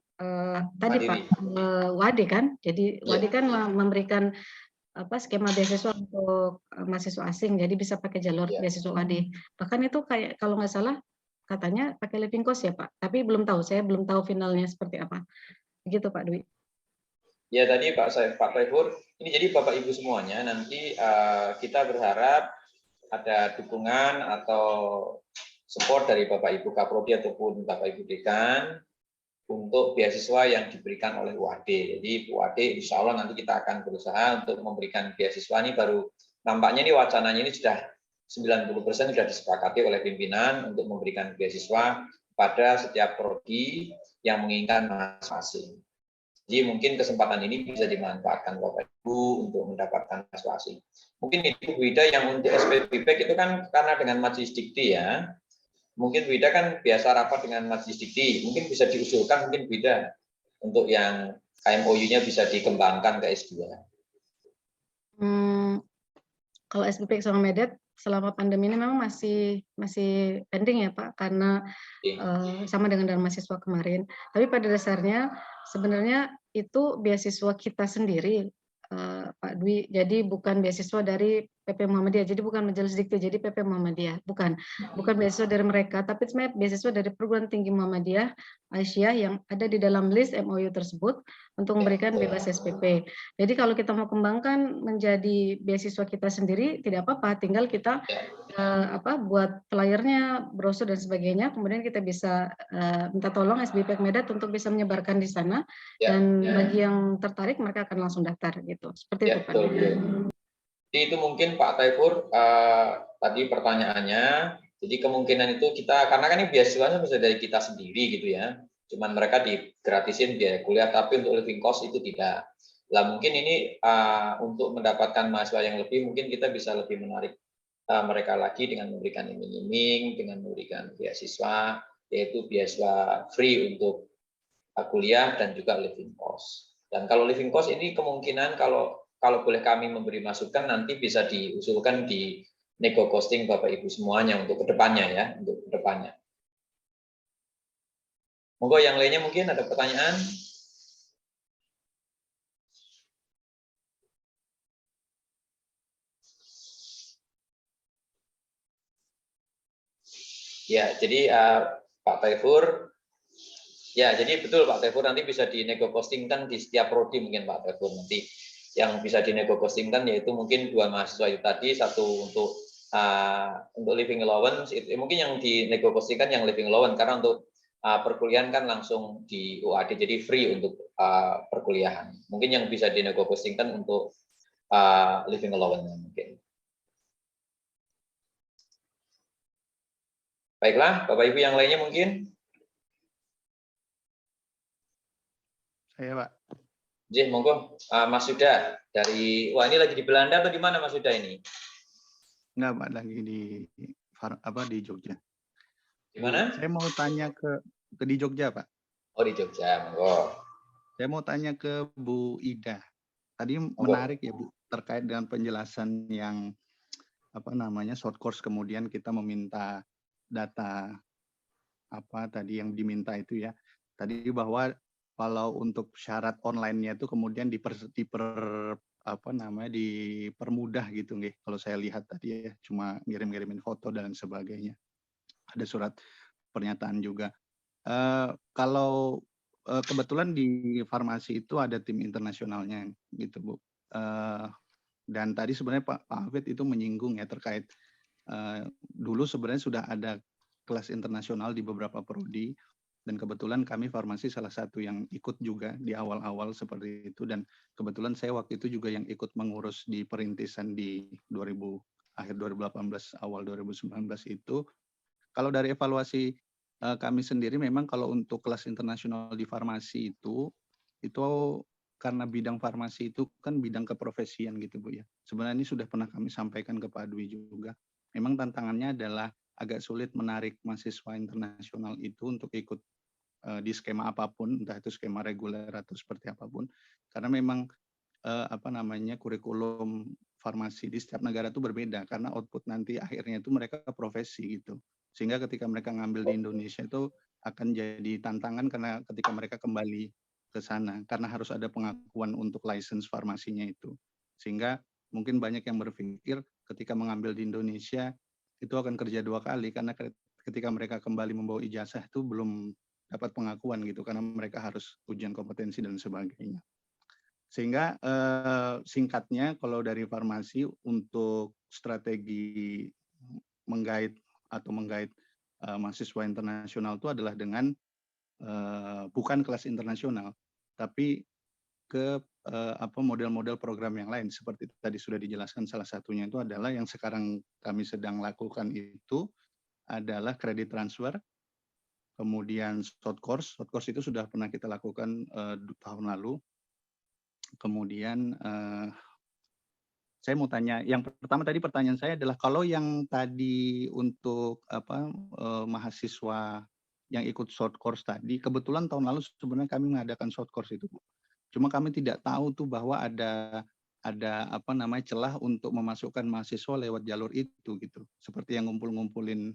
tadi Pak UAD kan. Jadi UAD kan memberikan skema beasiswa untuk mahasiswa asing, jadi bisa pakai jalur beasiswa UAD. Bahkan itu kayak kalau nggak salah katanya pakai living cost ya Pak. Tapi belum tahu, saya belum tahu finalnya seperti apa. Begitu Pak Dwi. Ya tadi Pak Taifur, ini jadi Bapak Ibu semuanya nanti kita berharap ada dukungan atau support dari Bapak Ibu Kaprodi ataupun Bapak Ibu Dekan untuk beasiswa yang diberikan oleh UAD. Jadi UAD insya Allah nanti kita akan berusaha untuk memberikan beasiswa ini baru nampaknya ini wacananya ini sudah 90% sudah disepakati oleh pimpinan untuk memberikan beasiswa pada setiap prodi yang menginginkan mahasiswa asing. Jadi mungkin kesempatan ini bisa dimanfaatkan Bapak Ibu untuk mendapatkan mahasiswa asing. Mungkin itu Bu Ida yang untuk SPBPEK itu kan karena dengan Majelis Dikti ya. Mungkin Bu Ida kan biasa rapat dengan Majelis Dikti. Mungkin bisa diusulkan mungkin Bu Ida untuk yang KMOU-nya bisa dikembangkan ke S2. Kalau SBPEK sama Medet selama pandemi ini memang masih pending ya Pak, karena sama dengan mahasiswa kemarin. Tapi pada dasarnya sebenarnya itu beasiswa kita sendiri Pak Dwi, jadi bukan beasiswa dari PP Muhammadiyah, jadi bukan Majelis Dikti, jadi PP Muhammadiyah, bukan beasiswa dari mereka, tapi sebenarnya beasiswa dari Perguruan Tinggi Muhammadiyah Aisyah yang ada di dalam list MOU tersebut untuk memberikan bebas SPP. Jadi kalau kita mau kembangkan menjadi beasiswa kita sendiri tidak apa-apa, tinggal kita buat flyernya, brosur dan sebagainya, kemudian kita bisa minta tolong SBPEK Medan untuk bisa menyebarkan di sana, dan bagi yang tertarik mereka akan langsung daftar gitu. Seperti itu Pak. Jadi itu mungkin Pak Taifur tadi pertanyaannya. Jadi kemungkinan itu kita karena kan ini beasiswanya bisa dari kita sendiri gitu ya. Cuman mereka digratisin biaya kuliah, tapi untuk living cost itu tidak. Lah mungkin ini untuk mendapatkan mahasiswa yang lebih mungkin kita bisa lebih menarik mereka lagi dengan memberikan iming-iming, dengan memberikan beasiswa, yaitu beasiswa free untuk kuliah dan juga living cost. Dan kalau living cost ini kemungkinan kalau boleh kami memberi masukan nanti bisa diusulkan di nego costing Bapak Ibu semuanya untuk kedepannya ya, untuk kedepannya. Monggo yang lainnya mungkin ada pertanyaan. Ya, jadi Pak Taifur, ya jadi betul Pak Taifur nanti bisa dinego costingkan di setiap prodi mungkin Pak Taifur nanti yang bisa dinego costingkan yaitu mungkin 2 mahasiswa itu tadi, satu untuk living allowance itu mungkin yang dinego costingkan yang living allowance karena untuk perkuliahan kan langsung di UAD jadi free untuk perkuliahan. Mungkin yang bisa dinego costingkan untuk living allowance mungkin. Baiklah, Bapak Ibu yang lainnya mungkin. Saya, Pak. Jih, monggo. Mas Yuda dari, wah ini lagi di Belanda atau di mana Mas Yuda ini? Enggak, Pak, lagi di Jogja. Di mana? Saya mau tanya ke di Jogja, Pak. Oh, di Jogja, monggo. Saya mau tanya ke Bu Ida. Tadi Monggo. menarik ya, Bu, terkait dengan penjelasan yang short course, kemudian kita meminta data apa tadi yang diminta itu ya. Tadi bahwa kalau untuk syarat online-nya itu kemudian dipermudah gitu nggih. Kalau saya lihat tadi ya, cuma ngirim-ngirimin foto dan sebagainya. Ada surat pernyataan juga. Kalau kebetulan di farmasi itu ada tim internasionalnya gitu, Bu. Dan tadi sebenarnya Pak Hafid itu menyinggung ya terkait dulu sebenarnya sudah ada kelas internasional di beberapa prodi, dan kebetulan kami farmasi salah satu yang ikut juga di awal-awal seperti itu, dan kebetulan saya waktu itu juga yang ikut mengurus di perintisan di akhir 2018 awal 2019 itu. Kalau dari evaluasi kami sendiri memang kalau untuk kelas internasional di farmasi itu karena bidang farmasi itu kan bidang keprofesian gitu, Bu ya. Sebenarnya ini sudah pernah kami sampaikan ke Pak Dwi juga. Memang tantangannya adalah agak sulit menarik mahasiswa internasional itu untuk ikut di skema apapun, entah itu skema reguler atau seperti apapun. Karena memang kurikulum farmasi di setiap negara itu berbeda, karena output nanti akhirnya itu mereka profesi gitu. Sehingga ketika mereka ngambil di Indonesia itu akan jadi tantangan karena ketika mereka kembali ke sana, karena harus ada pengakuan untuk license farmasinya itu. Sehingga mungkin banyak yang berpikir ketika mengambil di Indonesia itu akan kerja 2 kali, karena ketika mereka kembali membawa ijazah itu belum dapat pengakuan gitu, karena mereka harus ujian kompetensi dan sebagainya. Sehingga singkatnya kalau dari farmasi untuk strategi menggait mahasiswa internasional itu adalah dengan bukan kelas internasional, tapi ke model-model program yang lain seperti tadi sudah dijelaskan. Salah satunya itu adalah yang sekarang kami sedang lakukan itu adalah credit transfer, kemudian short course itu sudah pernah kita lakukan tahun lalu. Kemudian saya mau tanya, yang pertama tadi pertanyaan saya adalah kalau yang tadi untuk mahasiswa yang ikut short course tadi, kebetulan tahun lalu sebenarnya kami mengadakan short course itu, Bu. Cuma kami tidak tahu tuh bahwa ada celah untuk memasukkan mahasiswa lewat jalur itu gitu. Seperti yang ngumpulin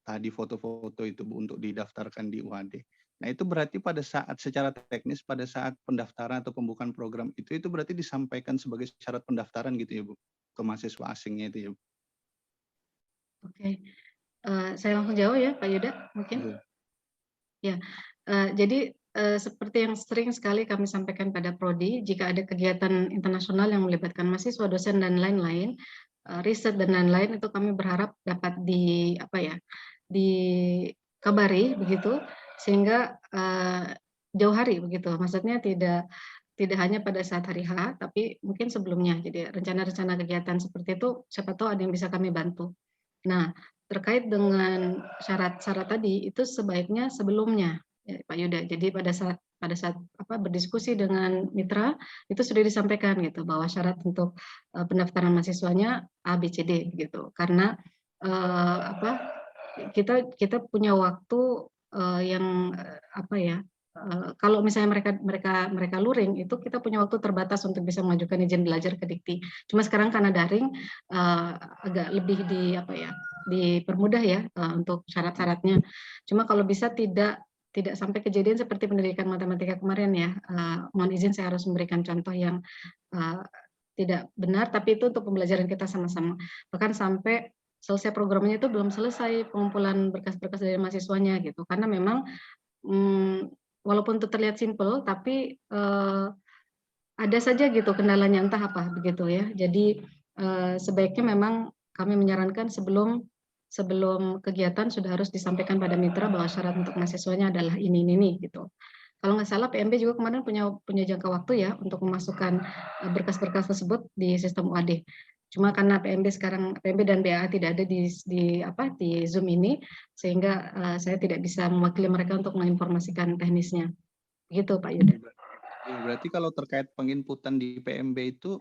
tadi foto-foto itu, Bu, untuk didaftarkan di UAD. Nah, itu berarti pada saat secara teknis pada saat pendaftaran atau pembukaan program itu berarti disampaikan sebagai syarat pendaftaran gitu ya, Bu, ke mahasiswa asingnya itu ya, Bu. Oke. Saya langsung jawab ya, Pak Yuda, mungkin. Ya, jadi seperti yang sering sekali kami sampaikan pada Prodi, jika ada kegiatan internasional yang melibatkan mahasiswa, dosen dan lain-lain, riset dan lain-lain, itu kami berharap dapat dikabari begitu, sehingga jauh hari begitu. Maksudnya tidak hanya pada saat hari H, tapi mungkin sebelumnya. Jadi rencana-rencana kegiatan seperti itu, siapa tahu ada yang bisa kami bantu. Nah, terkait dengan syarat-syarat tadi itu sebaiknya sebelumnya, ya, Pak Yuda. Jadi pada saat berdiskusi dengan mitra itu sudah disampaikan gitu bahwa syarat untuk pendaftaran mahasiswanya A, B, C, D gitu. Karena kita punya waktu yang kalau misalnya mereka luring itu kita punya waktu terbatas untuk bisa mengajukan izin belajar ke Dikti. Cuma sekarang karena daring agak lebih dipermudah ya untuk syarat-syaratnya. Cuma kalau bisa tidak sampai kejadian seperti pendidikan matematika kemarin ya. Mohon izin saya harus memberikan contoh yang tidak benar, tapi itu untuk pembelajaran kita sama-sama. Bahkan sampai selesai programnya itu belum selesai pengumpulan berkas-berkas dari mahasiswanya gitu. Karena memang walaupun itu terlihat simpel, tapi ada saja gitu kendalanya entah apa begitu ya. Jadi sebaiknya memang kami menyarankan sebelum kegiatan sudah harus disampaikan pada mitra bahwa syarat untuk mahasiswanya adalah ini gitu. Kalau nggak salah PMB juga kemarin punya jangka waktu ya untuk memasukkan berkas-berkas tersebut di sistem UAD. Cuma karena PMB sekarang PMB dan BAA tidak ada di Zoom ini, sehingga saya tidak bisa mewakili mereka untuk menginformasikan teknisnya. Begitu Pak Yuda. Berarti kalau terkait penginputan di PMB itu,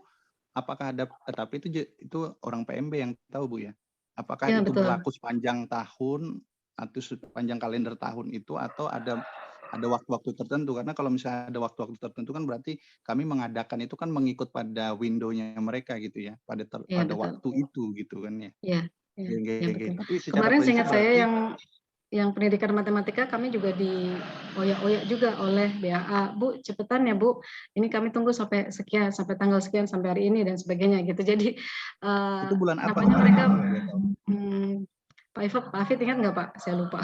apakah ada, tapi itu orang PMB yang tahu Bu ya? Apakah Ya, itu betul. berlaku sepanjang tahun atau sepanjang kalender tahun itu, atau ada waktu-waktu tertentu? Karena kalau misalnya ada waktu-waktu tertentu kan berarti kami mengadakan itu kan mengikut pada window-nya mereka gitu ya, pada Ya, pada betul. waktu itu gitu kan ya. Ya, ya, ya, betul. Tapi secara Kemarin prinsip seingat saya berarti yang pendidikan matematika kami juga dioyak-oyak juga oleh BAA, Bu, cepetan ya Bu, ini kami tunggu sampai sekian, sampai tanggal sekian, sampai hari ini dan sebagainya gitu. Jadi itu bulan apa? nampaknya mereka, Kalau boleh tahu? Pak Hafid ingat nggak Pak? Saya lupa.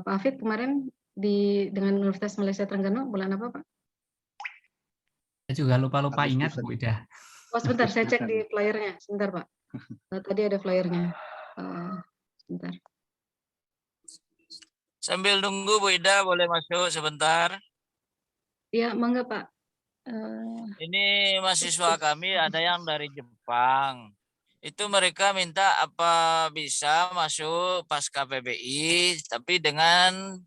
Pak Hafid kemarin dengan Universitas Malaysia Terengganu bulan apa Pak? Saya juga lupa-lupa ingat Agustusan. Bu Ida. Oh sebentar, saya cek di flyernya. Sebentar Pak. Tadi ada flyernya. Sebentar. Sambil nunggu Bu Ida, boleh masuk sebentar. Iya, mangga Pak. Ini mahasiswa kami ada yang dari Jepang. Itu mereka minta apa bisa masuk pasca PBI, tapi dengan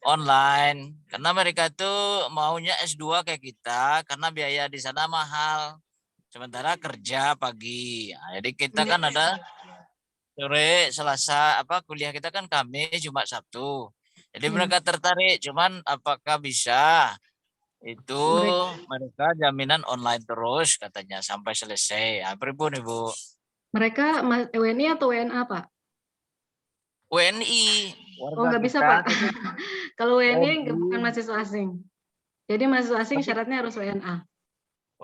online. Karena mereka tuh maunya S2 kayak kita, karena biaya di sana mahal. Sementara kerja pagi. Nah, jadi kita kan ada sore, Selasa, kuliah kita kan Kamis, Jumat, Sabtu. Jadi mereka tertarik, cuman apakah bisa? Itu mereka jaminan online terus katanya sampai selesai. Pripun Ibu? Mereka WNI atau WNA Pak? WNI. Oh nggak bisa Pak. Kalau WNI bukan mahasiswa asing. Jadi mahasiswa asing syaratnya harus WNA.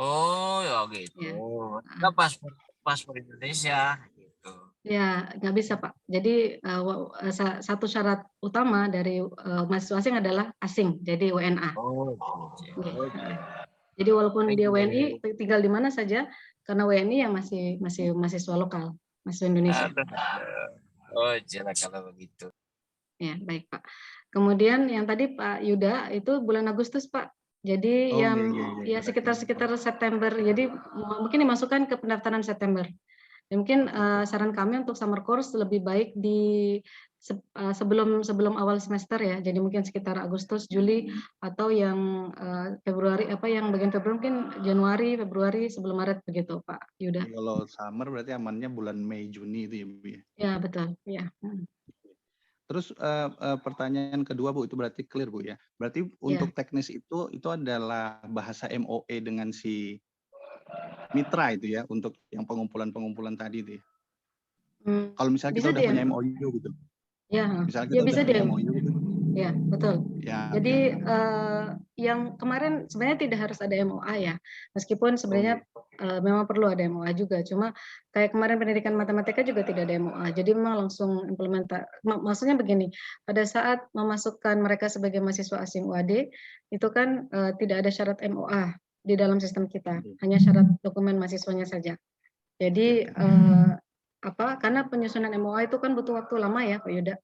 Oh ya gitu. Kita paspor Indonesia. Gitu. Ya nggak bisa Pak. Jadi satu syarat utama dari mahasiswa asing adalah asing. Jadi WNA. Oh. Jadi walaupun dia WNI tinggal di mana saja, karena WNI yang masih mahasiswa lokal, mahasiswa Indonesia. Oh jelas kalau begitu. Ya baik Pak. Kemudian yang tadi Pak Yuda itu bulan Agustus Pak. Jadi ya sekitar September. Jadi mungkin dimasukkan ke pendaftaran September. Dan mungkin saran kami untuk summer course lebih baik di sebelum awal semester ya. Jadi mungkin sekitar Agustus, Juli, atau yang Februari, yang bagian Februari mungkin Januari, Februari sebelum Maret begitu Pak Yuda. Kalau summer berarti amannya bulan Mei, Juni itu ya Bu ya? Ya betul. Ya. Terus pertanyaan kedua Bu, itu berarti clear Bu ya. Berarti untuk teknis itu adalah bahasa MOE dengan si mitra itu ya, untuk yang pengumpulan tadi itu ya. Kalau misalnya kita udah punya MOU gitu. Ya, misalnya kita bisa udah punya MOU gitu. Ya, betul. Ya, jadi yang kemarin sebenarnya tidak harus ada MOA ya. Meskipun sebenarnya memang perlu ada MOA juga. Cuma kayak kemarin pendidikan matematika juga tidak ada MOA. Jadi memang langsung maksudnya begini, pada saat memasukkan mereka sebagai mahasiswa asing UAD, itu kan tidak ada syarat MOA di dalam sistem kita. Hanya syarat dokumen mahasiswanya saja. Jadi karena penyusunan MOA itu kan butuh waktu lama ya Pak Yuda.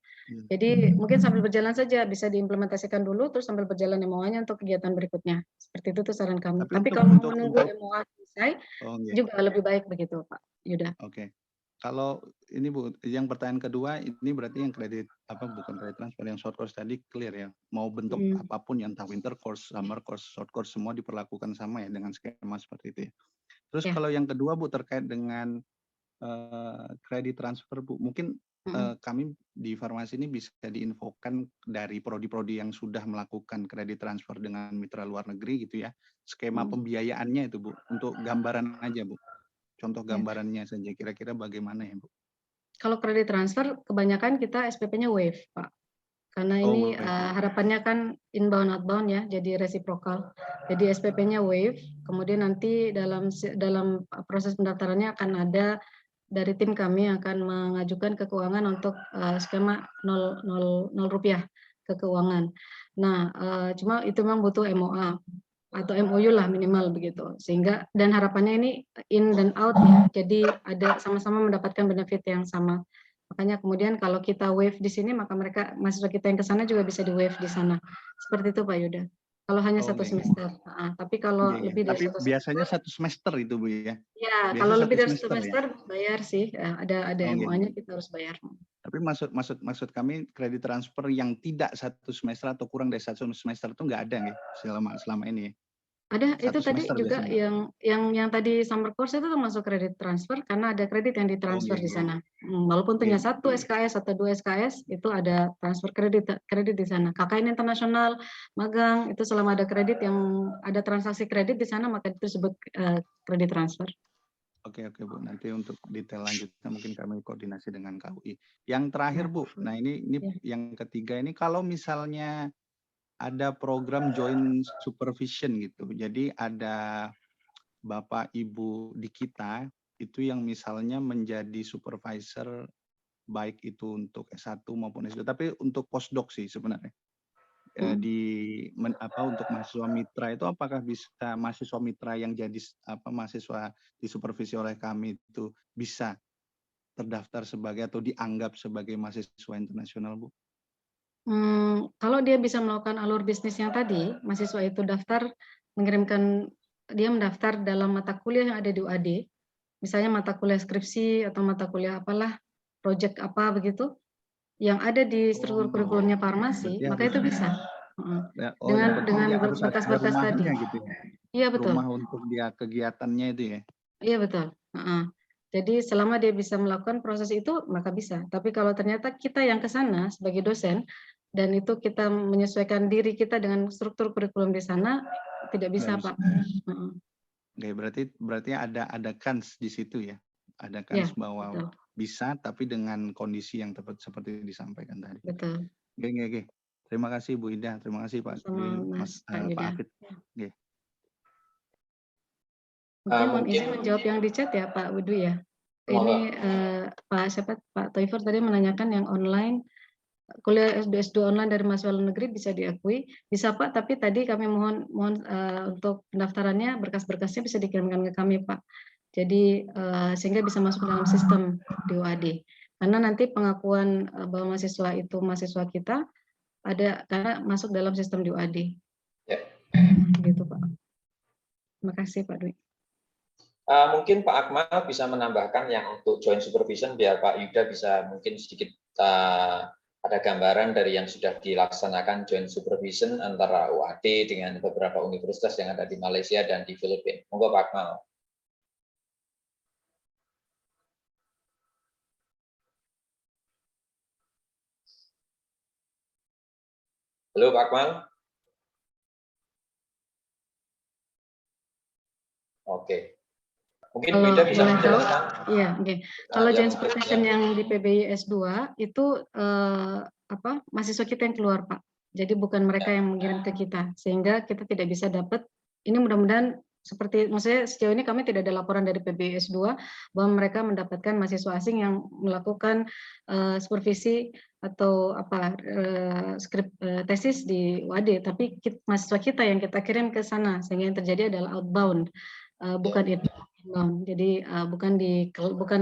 Jadi mungkin sambil berjalan saja bisa diimplementasikan dulu, terus sambil berjalan MOA-nya untuk kegiatan berikutnya. Seperti itu tuh saran kami. Tapi kalau menunggu MOA selesai juga lebih baik begitu Pak Yuda. Oke. Kalau ini Bu, yang pertanyaan kedua ini berarti yang bukan kredit transfer, yang short course tadi clear ya. Mau bentuk apapun yang entah winter course, summer course, short course semua diperlakukan sama ya dengan skema seperti itu ya. Terus kalau yang kedua Bu terkait dengan kredit transfer Bu, mungkin kami di farmasi ini bisa diinfokan dari prodi-prodi yang sudah melakukan kredit transfer dengan mitra luar negeri gitu ya, skema pembiayaannya itu Bu, untuk gambaran aja Bu, contoh gambarannya saja kira-kira bagaimana ya Bu? Kalau kredit transfer kebanyakan kita SPP-nya wave Pak, karena ini harapannya kan inbound outbound ya, jadi reciprocal. Jadi SPP-nya wave, kemudian nanti dalam proses pendaftarannya akan ada dari tim kami akan mengajukan ke keuangan untuk skema 0 rupiah ke keuangan. Nah, cuma itu memang butuh MOA atau MOU lah minimal begitu. Sehingga dan harapannya ini in dan out ya. Jadi ada sama-sama mendapatkan benefit yang sama. Makanya kemudian kalau kita wave di sini maka mahasiswa kita yang ke sana juga bisa di wave di sana. Seperti itu Pak Yuda. Kalau hanya Oh, satu nggih. semester. Tapi kalau Nggih, nggih. lebih dari Tapi satu biasanya semester, 1 semester itu, Bu, ya? ya Biasa kalau 1 lebih dari satu semester ya? semester bayar sih, ada Oh, nggih, MOA-nya nggih. kita harus bayar. Tapi maksud kami kredit transfer yang tidak 1 semester atau kurang dari 1 semester itu nggak ada nggih selama ini ya? Ada, itu 1 tadi semester juga biasanya? yang tadi summer course itu termasuk kredit transfer karena ada kredit yang Oh, ditransfer nggih, di nggih. sana. Walaupun Nggih, hanya 1 SKS atau 2 SKS, itu ada transfer kredit di sana. KKN internasional, magang, itu selama ada kredit yang ada transaksi kredit di sana, maka itu disebut kredit transfer. Oke, Bu. Nanti untuk detail lanjutnya mungkin kami koordinasi dengan KUI. Yang terakhir, Bu, nah ini Ya. yang ketiga ini kalau misalnya ada program joint supervision gitu. Jadi ada Bapak Ibu di kita itu yang misalnya menjadi supervisor baik itu untuk S1 maupun S2, tapi untuk postdoc sih sebenarnya. Untuk mahasiswa mitra itu apakah bisa mahasiswa mitra yang jadi mahasiswa disupervisi oleh kami itu bisa terdaftar sebagai atau dianggap sebagai mahasiswa internasional, Bu? Kalau dia bisa melakukan alur bisnis yang tadi, mahasiswa itu dia mendaftar dalam mata kuliah yang ada di UAD, misalnya mata kuliah skripsi atau mata kuliah apalah, project apa begitu, yang ada di struktur kurikulumnya farmasi, Berarti maka harus itu bisa. yang penting Dengan dia harus ada berkas-berkas tadi. rumahnya gitu ya. Iya betul. Rumah untuk dia kegiatannya itu ya. Iya betul. Jadi selama dia bisa melakukan proses itu, maka bisa. Tapi kalau ternyata kita yang ke sana sebagai dosen, dan itu kita menyesuaikan diri kita dengan struktur kurikulum di sana, tidak bisa, Nggak bisa. Pak. Oke, berarti ada kans di situ ya. Ada Ya, kans bahwa betul. bisa, tapi dengan kondisi yang tepat seperti disampaikan tadi. Betul. Oke. Terima kasih Bu Ida, terima kasih Pak Sama Pak Yuda. Afid. Oke. Mungkin izin menjawab yang di chat ya Pak Wudu ya. Ini Pak Toifer tadi menanyakan yang online, kuliah S2 online dari mahasiswa luar negeri bisa diakui, bisa Pak, tapi tadi kami mohon untuk pendaftarannya berkas-berkasnya bisa dikirimkan ke kami Pak. Jadi sehingga bisa masuk dalam sistem di UAD. Karena nanti pengakuan bahwa mahasiswa itu mahasiswa kita ada karena masuk dalam sistem di UAD. Ya. Gitu Pak. Terima kasih Pak Dwi. Mungkin Pak Akmal bisa menambahkan yang untuk joint supervision biar Pak Yuda bisa mungkin sedikit ada gambaran dari yang sudah dilaksanakan joint supervision antara UAD dengan beberapa universitas yang ada di Malaysia dan di Filipina. Monggo Pak Akmal. Halo Pak Akmal. Oke. Mungkin Bu Ida bisa menjelaskan. Iya, oke. Kalau joint supervision yang di PBI S2 itu mahasiswa kita yang keluar, Pak. Jadi bukan mereka yang mengirim ke kita, sehingga kita tidak bisa dapat. Ini mudah-mudahan maksudnya sejauh ini kami tidak ada laporan dari PBI S2 bahwa mereka mendapatkan mahasiswa asing yang melakukan supervisi atau tesis di UAD, tapi mahasiswa kita yang kita kirim ke sana, sehingga yang terjadi adalah outbound, bukan itu. Jadi bukan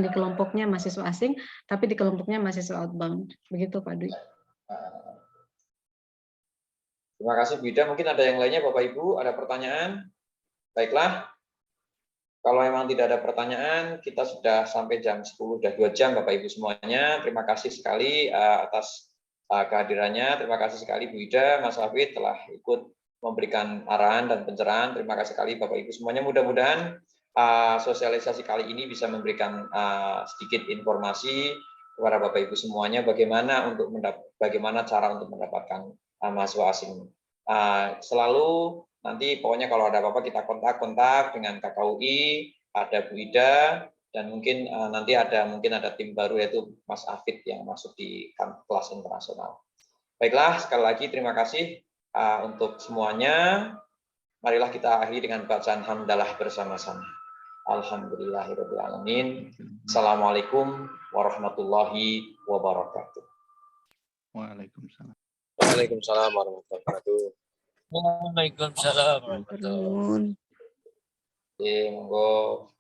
di kelompoknya mahasiswa asing, tapi di kelompoknya mahasiswa outbound. Begitu Pak Dwi. Terima kasih Bu Ida. Mungkin ada yang lainnya Bapak Ibu, ada pertanyaan? Baiklah. Kalau memang tidak ada pertanyaan, kita sudah sampai jam 10, sudah 2 jam Bapak Ibu semuanya. Terima kasih sekali atas kehadirannya. Terima kasih sekali Bu Ida, Mas Hafid telah ikut memberikan arahan dan pencerahan. Terima kasih sekali Bapak Ibu semuanya. Mudah-mudahan sosialisasi kali ini bisa memberikan sedikit informasi kepada Bapak Ibu semuanya bagaimana cara untuk mendapatkan mahasiswa asing. Selalu nanti pokoknya kalau ada apa-apa kita kontak dengan KKUI, ada Bu Ida, dan mungkin nanti ada tim baru yaitu Mas Afid yang masuk di kelas internasional. Baiklah, sekali lagi terima kasih untuk semuanya. Marilah kita akhiri dengan bacaan hamdalah bersama-sama. Alhamdulillahirrahmanirrahim. Assalamualaikum warahmatullahi wabarakatuh. Waalaikumsalam. Waalaikumsalam warahmatullahi wabarakatuh. Waalaikumsalam warahmatullahi wabarakatuh. Monggo.